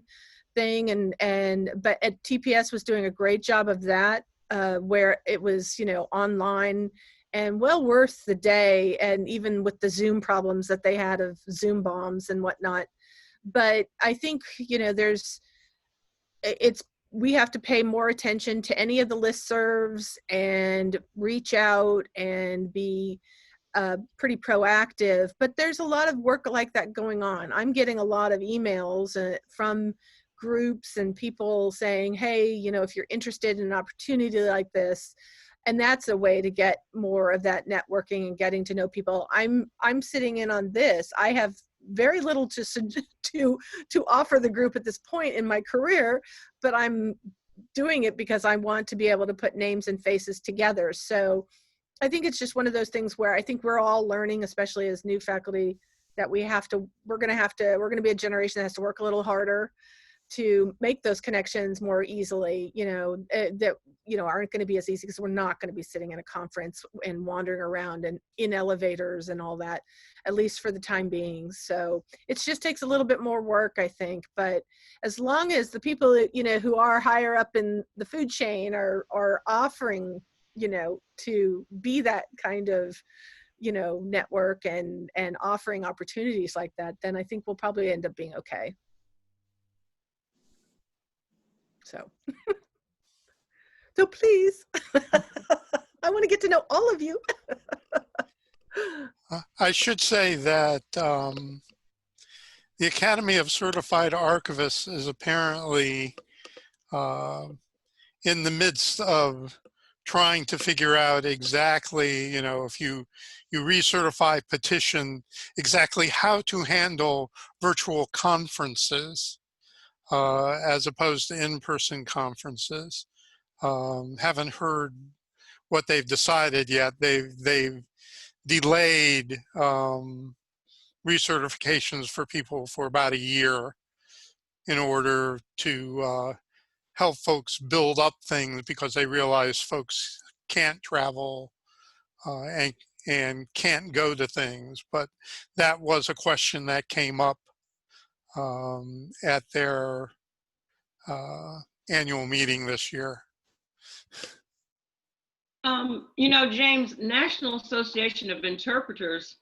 thing, but at TPS was doing a great job of that, where it was, you know, online and well worth the day, and even with the Zoom problems that they had of Zoom bombs and whatnot. But I think, you know, we have to pay more attention to any of the listservs and reach out and be pretty proactive. But there's a lot of work like that going on. I'm getting a lot of emails from groups and people saying, hey, you know, if you're interested in an opportunity like this. And that's a way to get more of that networking and getting to know people. I'm sitting in on this. I have very little to offer the group at this point in my career, but I'm doing it because I want to be able to put names and faces together. So I think it's just one of those things where I think we're all learning, especially as new faculty, that we're going to be a generation that has to work a little harder to make those connections more easily, you know, that, you know, aren't going to be as easy because we're not going to be sitting in a conference and wandering around and in elevators and all that, at least for the time being. So it just takes a little bit more work, I think. But as long as the people, you know, who are higher up in the food chain are offering, you know, to be that kind of, you know, network and offering opportunities like that, then I think we'll probably end up being okay. So, so please, I want to get to know all of you. I should say that the Academy of Certified Archivists is apparently in the midst of trying to figure out exactly, you know, if you recertify, petition, exactly how to handle virtual conferences as opposed to in-person conferences. Haven't heard what they've decided yet. They've delayed recertifications for people for about a year in order to help folks build up things, because they realize folks can't travel and can't go to things. But that was a question that came up at their annual meeting this year. You know, James, National Association of Interpreters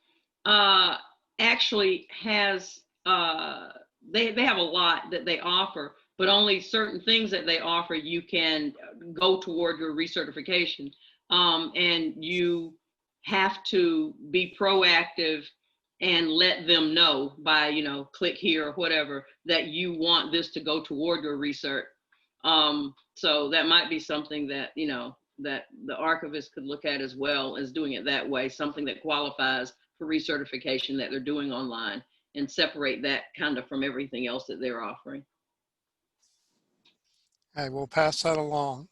actually has, they have a lot that they offer, but only certain things that they offer you can go toward your recertification. And you have to be proactive and let them know by, you know, click here or whatever, that you want this to go toward your research. So that might be something that, you know, that the archivist could look at as well as doing it that way, something that qualifies for recertification that they're doing online, and separate that kind of from everything else that they're offering. I will pass that along.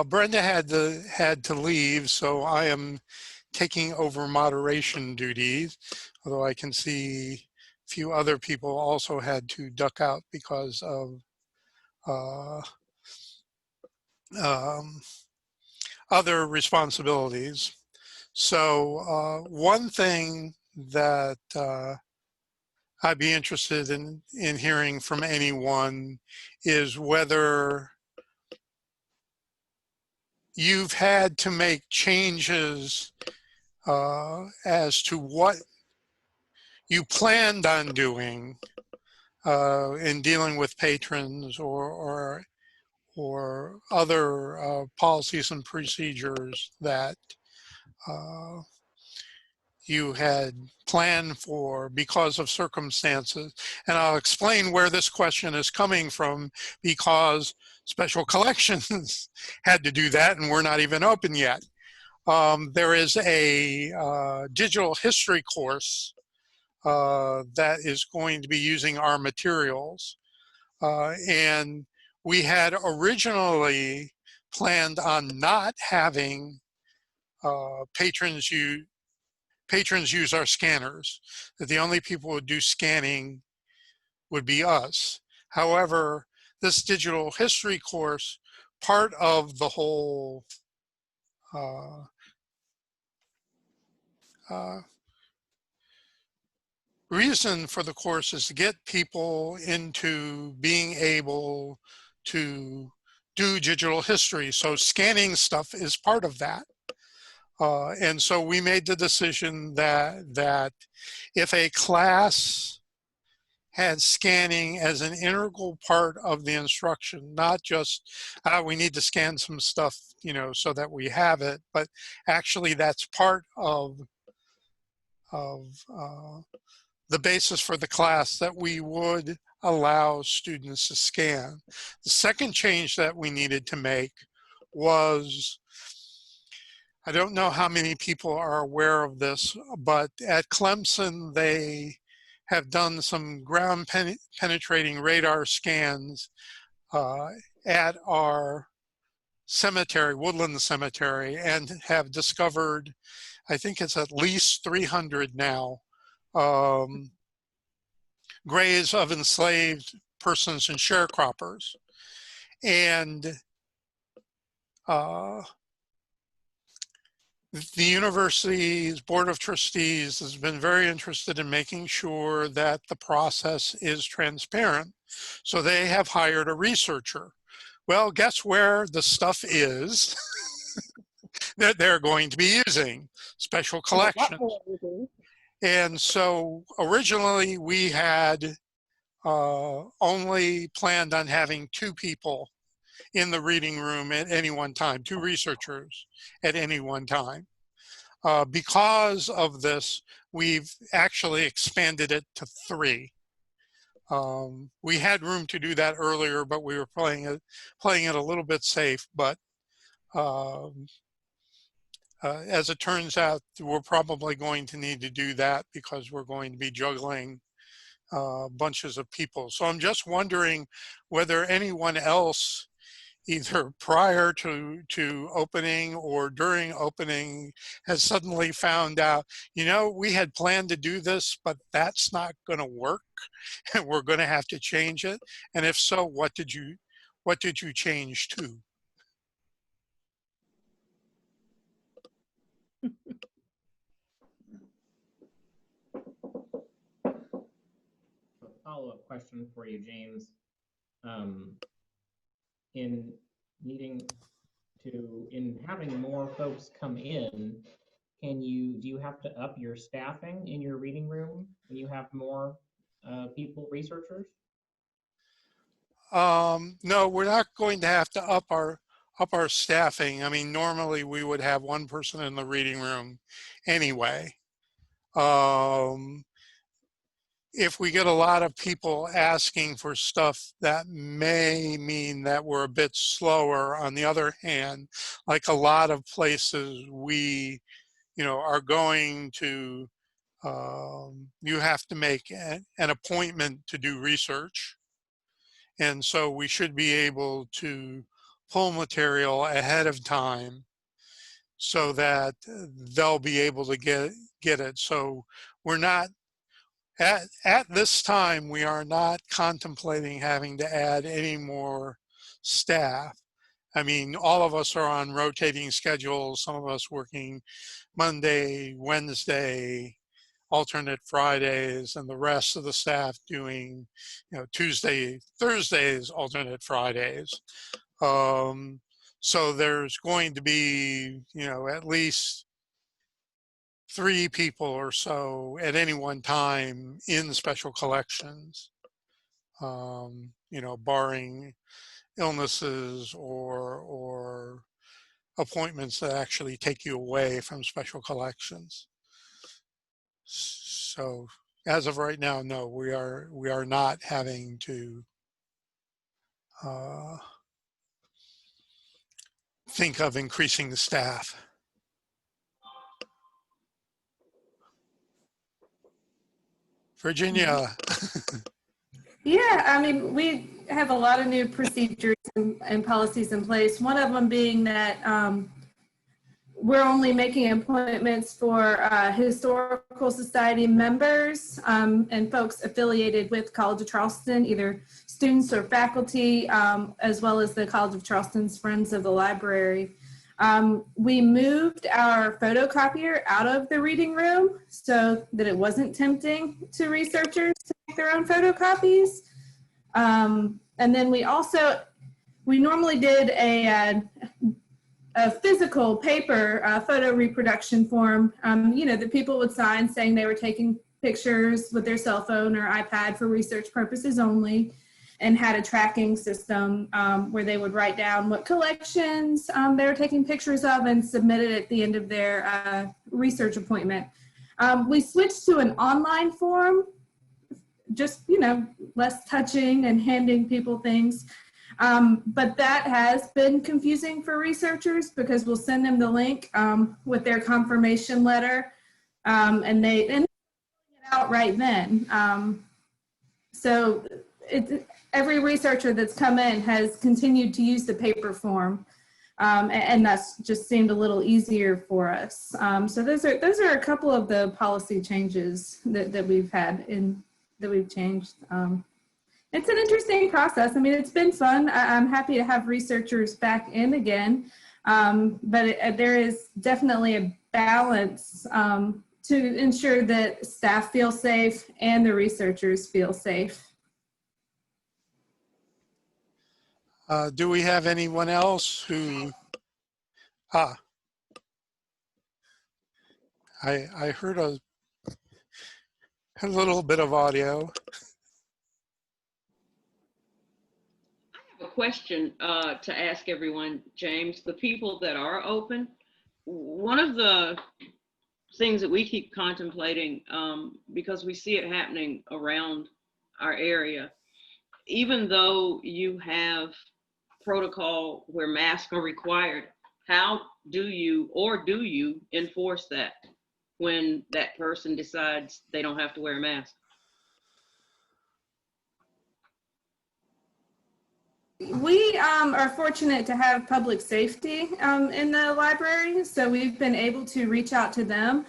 Brenda had to leave, so I am taking over moderation duties, although I can see a few other people also had to duck out because of other responsibilities. So one thing that I'd be interested in hearing from anyone is whether you've had to make changes as to what you planned on doing in dealing with patrons or other policies and procedures that you had planned for because of circumstances. And I'll explain where this question is coming from, because special collections had to do that and we're not even open yet. There is a digital history course that is going to be using our materials. And we had originally planned on not having patrons use our scanners, that the only people who would do scanning would be us. However, this digital history course, part of the whole reason for the course is to get people into being able to do digital history. So scanning stuff is part of that. And so we made the decision that if a class had scanning as an integral part of the instruction, not just, we need to scan some stuff, you know, so that we have it, but actually that's part of the basis for the class, that we would allow students to scan. The second change that we needed to make was, I don't know how many people are aware of this, but at Clemson, they have done some ground penetrating radar scans at our cemetery, Woodland Cemetery, and have discovered, I think it's at least 300 now, graves of enslaved persons and sharecroppers. And the university's Board of Trustees has been very interested in making sure that the process is transparent. So they have hired a researcher. Well, guess where the stuff is that they're going to be using? Special collections. And so originally we had only planned on having 2 people in the reading room at any one time, 2 researchers at any one time. Because of this, we've actually expanded it to 3. We had room to do that earlier, but we were playing it a little bit safe. But as it turns out, we're probably going to need to do that because we're going to be juggling bunches of people. So I'm just wondering whether anyone else, either prior to opening or during opening, has suddenly found out, you know, we had planned to do this, but that's not going to work, and we're going to have to change it. And if so, what did you change to? follow-up question for you, James. In having more folks come in, do you have to up your staffing in your reading room when you have more researchers? No, we're not going to have to up our staffing. I mean, normally we would have one person in the reading room anyway. If we get a lot of people asking for stuff, that may mean that we're a bit slower. On the other hand, like a lot of places we, are going to, you have to make an appointment to do research. And so we should be able to pull material ahead of time so that they'll be able to get it. So we're not, at this time, we are not contemplating having to add any more staff. I mean, all of us are on rotating schedules, some of us working Monday, Wednesday, alternate Fridays, and the rest of the staff doing, Tuesday, Thursdays, alternate Fridays. So there's going to be, at least 3 people or so at any one time in special collections, barring illnesses or appointments that actually take you away from special collections. So as of right now, no, we are not having to think of increasing the staff. Virginia. Yeah, I mean, we have a lot of new procedures and policies in place. One of them being that we're only making appointments for historical society members and folks affiliated with College of Charleston, either students or faculty, as well as the College of Charleston's Friends of the Library. We moved our photocopier out of the reading room so that it wasn't tempting to researchers to make their own photocopies. And then we normally did a physical paper photo reproduction form, that people would sign saying they were taking pictures with their cell phone or iPad for research purposes only, and had a tracking system where they would write down what collections they were taking pictures of and submit it at the end of their research appointment. We switched to an online form, just, less touching and handing people things. But that has been confusing for researchers because we'll send them the link with their confirmation letter, and they end up filling it out right then. So every researcher that's come in has continued to use the paper form, and that's just seemed a little easier for us. So those are a couple of the policy changes that we've had that we've changed. It's an interesting process. I mean, it's been fun. I'm happy to have researchers back in again, but there is definitely a balance to ensure that staff feel safe and the researchers feel safe. Do we have anyone else who, I heard a little bit of audio. A question to ask everyone, James. The people that are open, one of the things that we keep contemplating, because we see it happening around our area, even though you have protocol where masks are required, how do you enforce that when that person decides they don't have to wear a mask? We are fortunate to have public safety in the library, so we've been able to reach out to them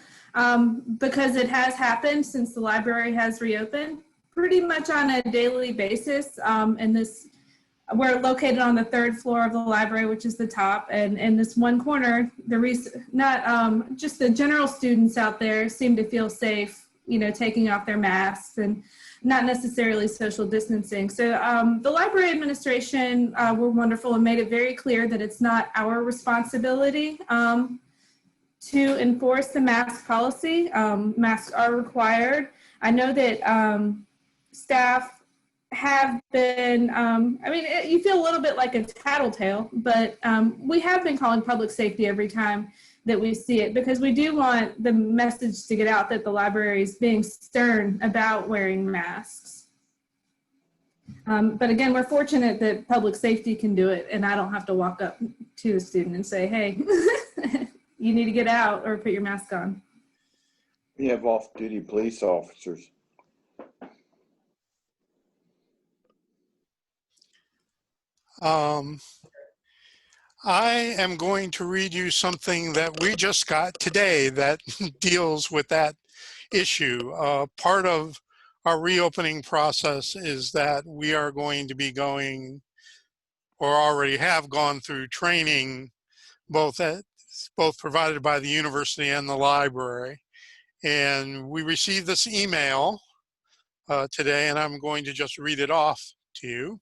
because it has happened since the library has reopened pretty much on a daily basis. We're located on the 3rd floor of the library, which is the top, and in this one corner, just the general students out there seem to feel safe, taking off their masks, and not necessarily social distancing. So the library administration were wonderful and made it very clear that it's not our responsibility to enforce the mask policy. Masks are required. I know that staff have been, you feel a little bit like a tattletale, but we have been calling public safety every time that we see it, because we do want the message to get out that the library is being stern about wearing masks. But again, we're fortunate that public safety can do it, and I don't have to walk up to a student and say, hey, you need to get out or put your mask on. We have off-duty police officers. I am going to read you something that we just got today that deals with that issue. Part of our reopening process is that we are going to be going, or already have gone through training, both provided by the university and the library. And we received this email today, and I'm going to just read it off to you.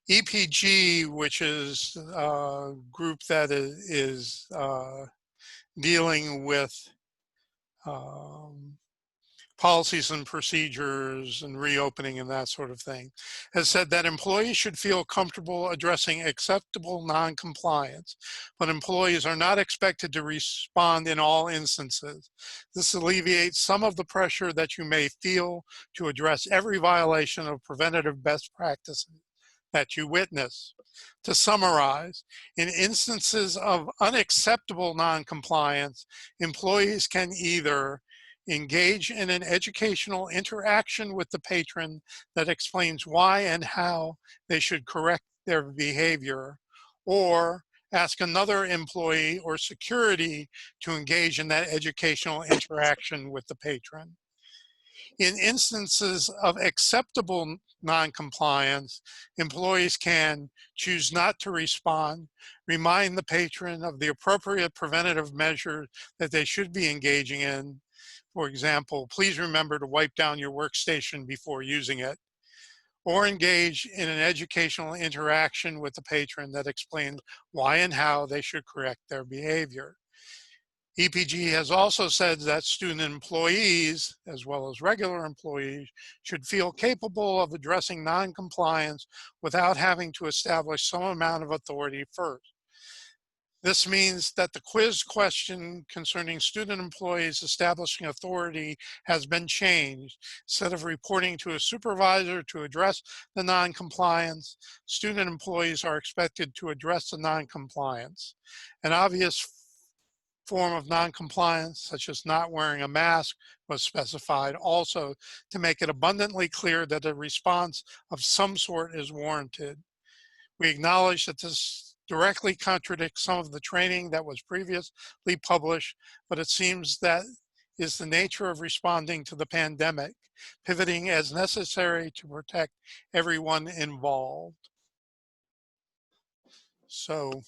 EPG, which is a group that is dealing with policies and procedures and reopening and that sort of thing, has said that employees should feel comfortable addressing acceptable non-compliance, but employees are not expected to respond in all instances. This alleviates some of the pressure that you may feel to address every violation of preventative best practices that you witness. To summarize, in instances of unacceptable non-compliance, employees can either engage in an educational interaction with the patron that explains why and how they should correct their behavior, or ask another employee or security to engage in that educational interaction with the patron. In instances of acceptable non-compliance, employees can choose not to respond, remind the patron of the appropriate preventative measures that they should be engaging in. For example, please remember to wipe down your workstation before using it, or engage in an educational interaction with the patron that explains why and how they should correct their behavior. EPG has also said that student employees, as well as regular employees, should feel capable of addressing non-compliance without having to establish some amount of authority first. This means that the quiz question concerning student employees establishing authority has been changed. Instead of reporting to a supervisor to address the non-compliance, student employees are expected to address the non-compliance. An obvious form of non-compliance, such as not wearing a mask, was specified also to make it abundantly clear that a response of some sort is warranted. We acknowledge that this directly contradicts some of the training that was previously published, but it seems that is the nature of responding to the pandemic, pivoting as necessary to protect everyone involved. So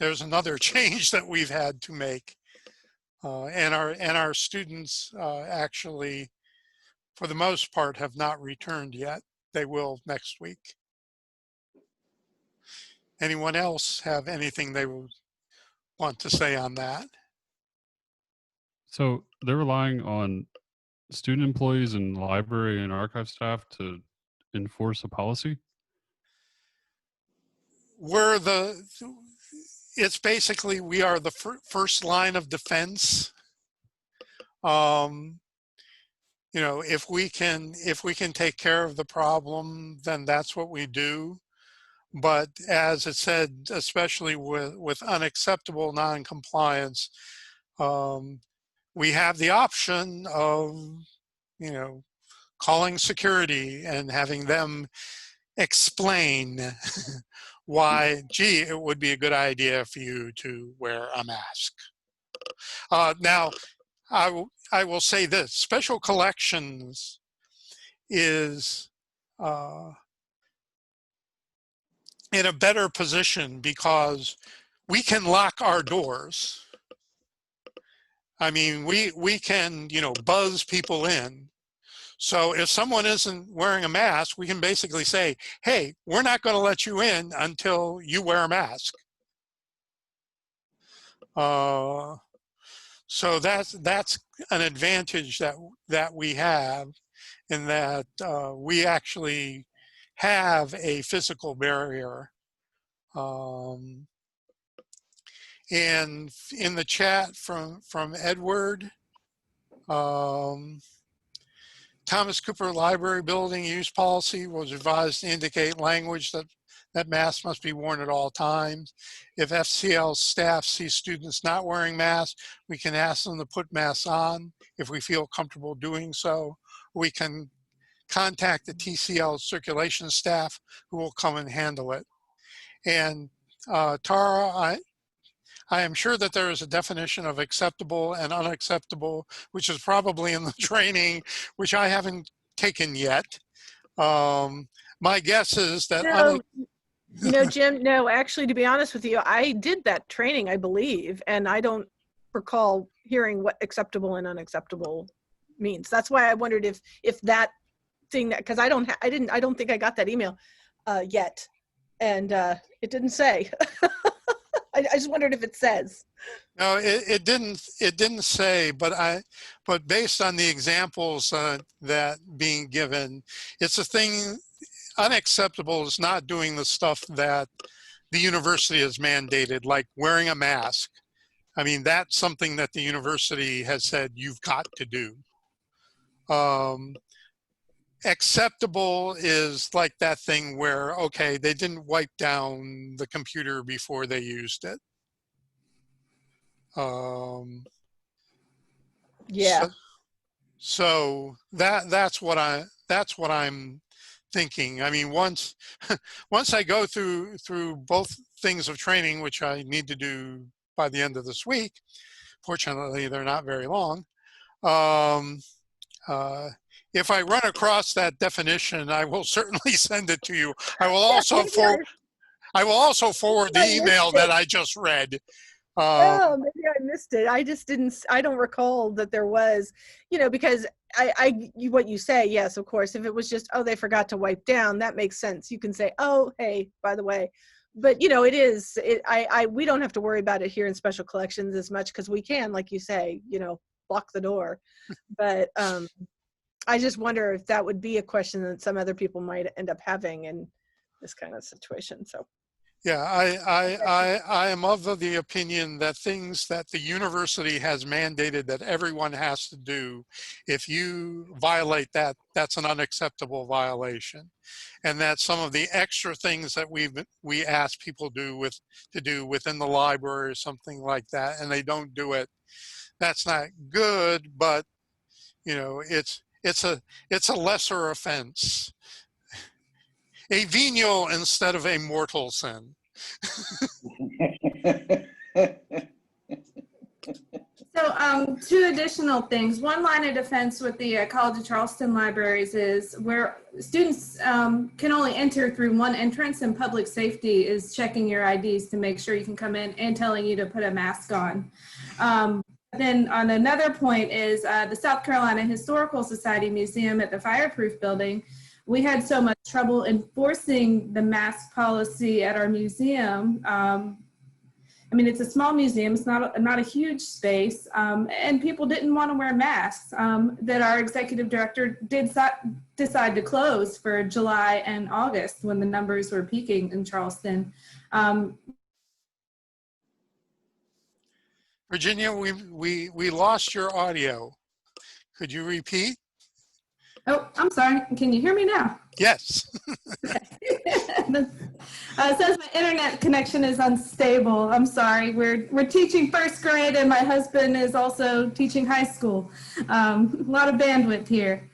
there's another change that we've had to make, and our students actually, for the most part, have not returned yet. They will next week. Anyone else have anything they would want to say on that? So they're relying on student employees and library and archive staff to enforce a policy? It's basically, we are the first line of defense. You know, if we can take care of the problem, then that's what we do. But as it said, especially with unacceptable non-compliance, we have the option of, you know, calling security and having them explain why, gee, it would be a good idea for you to wear a mask. Now, I will say this, special collections is in a better position because we can lock our doors. I mean, we can, you know, buzz people in. So if someone isn't wearing a mask, we can basically say, hey, we're not going to let you in until you wear a mask. So that's an advantage that we have, in that we actually have a physical barrier. And in the chat from Edward, Thomas Cooper Library Building use policy was revised to indicate language that masks must be worn at all times. If FCL staff see students not wearing masks, we can ask them to put masks on if we feel comfortable doing so. We can contact the TCL circulation staff who will come and handle it. And Tara, I am sure that there is a definition of acceptable and unacceptable, which is probably in the training, which I haven't taken yet. My guess is that... No, you know, Jim, no, actually, to be honest with you, I did that training, I believe, and I don't recall hearing what acceptable and unacceptable means. That's why I wondered if that thing, that, because I don't think I got that email yet, and it didn't say. I just wondered if it says. No, it didn't say, but based on the examples that being given, it's a thing. Unacceptable is not doing the stuff that the university has mandated, like wearing a mask. I mean, that's something that the university has said you've got to do. Acceptable is like that thing where, okay, they didn't wipe down the computer before they used it. Yeah. So that's what I'm thinking. I mean, once I go through both things of training, which I need to do by the end of this week, fortunately they're not very long. If I run across that definition, I will certainly send it to you. I will also forward the email that I just read. Oh, maybe I missed it. I don't recall that there was, you know, because what you say, yes, of course, if it was just, oh, they forgot to wipe down, that makes sense. You can say, oh, hey, by the way, but you know, we don't have to worry about it here in special collections as much, because we can, like you say, you know, block the door. But I just wonder if that would be a question that some other people might end up having in this kind of situation. So. Yeah, I am of the opinion that things that the university has mandated that everyone has to do, if you violate that, that's an unacceptable violation. And that some of the extra things that we ask people to do within the library or something like that, and they don't do it, that's not good, but you know, it's a lesser offense. A venial instead of a mortal sin. So 2 additional things. One line of defense with the College of Charleston libraries is where students can only enter through one entrance, and public safety is checking your IDs to make sure you can come in and telling you to put a mask on. Then on another point is the South Carolina Historical Society Museum at the Fireproof Building. We had so much trouble enforcing the mask policy at our museum. I mean, it's a small museum, it's not a huge space, and people didn't want to wear masks, that our executive director did decide to close for July and August when the numbers were peaking in Charleston. Virginia, we lost your audio. Could you repeat? Oh, I'm sorry. Can you hear me now? Yes. It says my internet connection is unstable. I'm sorry. We're teaching first grade, and my husband is also teaching high school. A lot of bandwidth here.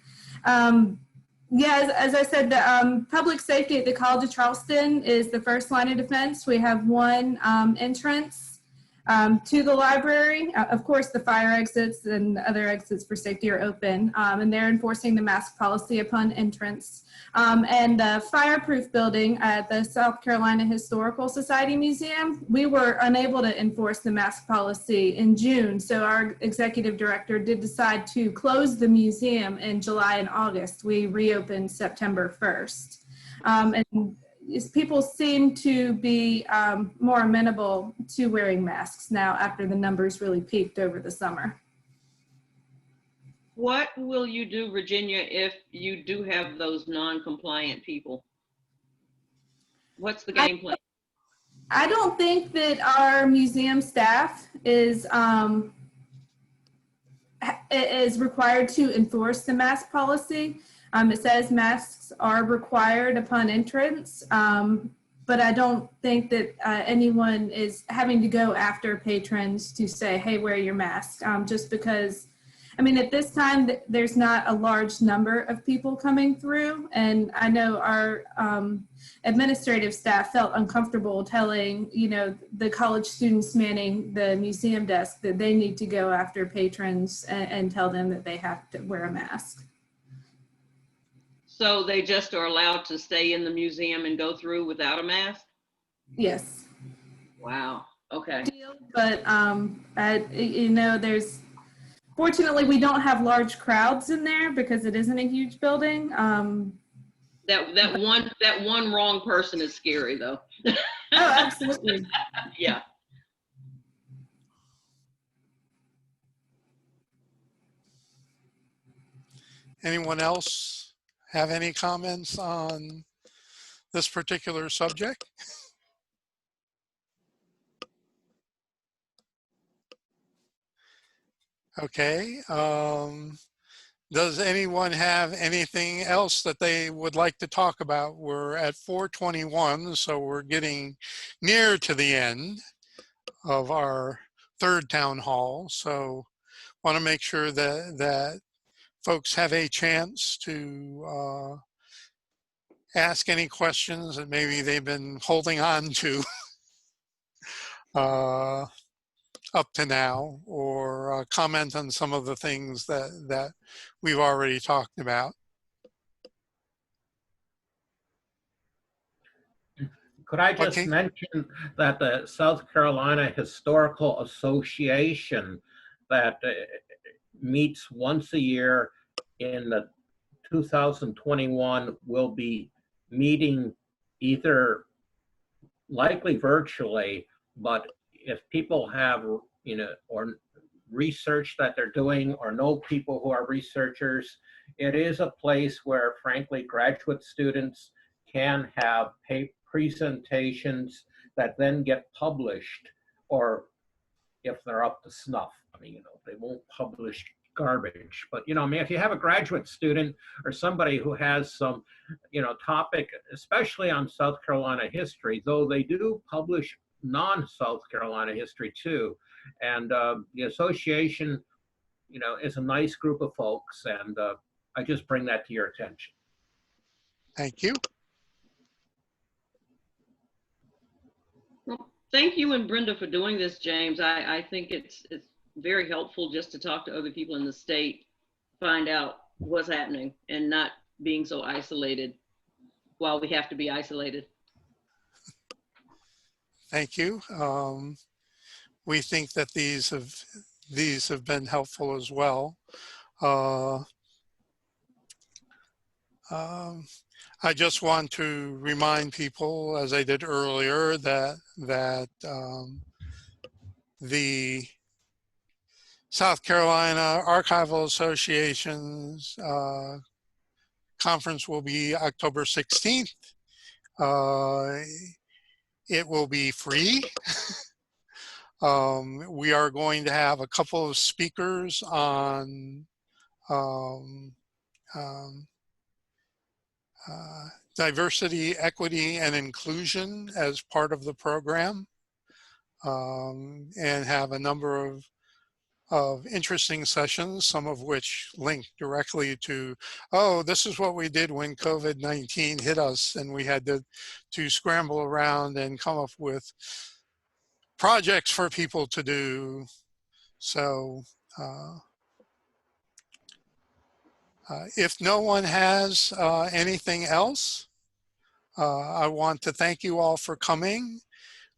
Yeah, as I said, the public safety at the College of Charleston is the first line of defense. We have one entrance to the library. Of course, the fire exits and other exits for safety are open, and they're enforcing the mask policy upon entrance. And the fireproof building at the South Carolina Historical Society Museum, we were unable to enforce the mask policy in June, so our executive director did decide to close the museum in July and August. We reopened September 1st. And people seem to be more amenable to wearing masks now after the numbers really peaked over the summer. What will you do, Virginia, if you do have those non-compliant people? What's the game plan? I don't think that our museum staff is required to enforce the mask policy. It says masks are required upon entrance, but I don't think that anyone is having to go after patrons to say, hey, wear your mask, just because, I mean, at this time, there's not a large number of people coming through, and I know our administrative staff felt uncomfortable telling, you know, the college students manning the museum desk that they need to go after patrons and tell them that they have to wear a mask. So they just are allowed to stay in the museum and go through without a mask? Yes. Wow. Okay. But you know, fortunately we don't have large crowds in there because it isn't a huge building. That one wrong person is scary though. Oh, absolutely. Yeah. Anyone else have any comments on this particular subject? Okay. Does anyone have anything else that they would like to talk about? We're at 4:21, so we're getting near to the end of our third town hall. So want to make sure that folks have a chance to ask any questions that maybe they've been holding on to up to now, or comment on some of the things that we've already talked about. Could I just mention that the South Carolina Historical Association that meets once a year in the 2021 will be meeting either likely virtually, but if people have, you know, or research that they're doing or know people who are researchers, it is a place where, frankly, graduate students can have presentations that then get published, or if they're up to snuff. I mean, you know, they won't publish garbage, but, you know, I mean, if you have a graduate student or somebody who has some, you know, topic, especially on South Carolina history, though they do publish non-South Carolina history too. And the association, you know, is a nice group of folks, and I just bring that to your attention. Thank you. Well, thank you and Brenda for doing this, James. I think it's very helpful just to talk to other people in the state, find out what's happening and not being so isolated while we have to be isolated. Thank you. We think that these have been helpful as well. I just want to remind people, as I did earlier, that the South Carolina Archival Association's conference will be October 16th. It will be free. We are going to have a couple of speakers on diversity, equity, and inclusion as part of the program, and have a number of interesting sessions, some of which link directly to, oh, this is what we did when COVID-19 hit us and we had to scramble around and come up with projects for people to do. So if no one has anything else, I want to thank you all for coming.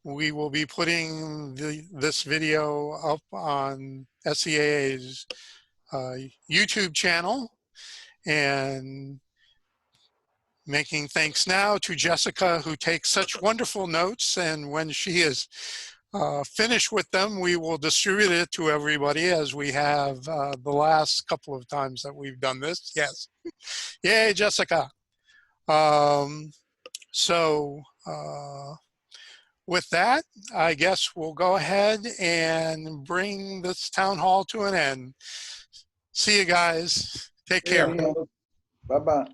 We will be putting this video up on SCAA's YouTube channel, and making thanks now to Jessica, who takes such wonderful notes, and when she is finished with them, we will distribute it to everybody, as we have the last couple of times that we've done this. Yes. Yay, Jessica. With that, I guess we'll go ahead and bring this town hall to an end. See you guys. Take care. Bye-bye.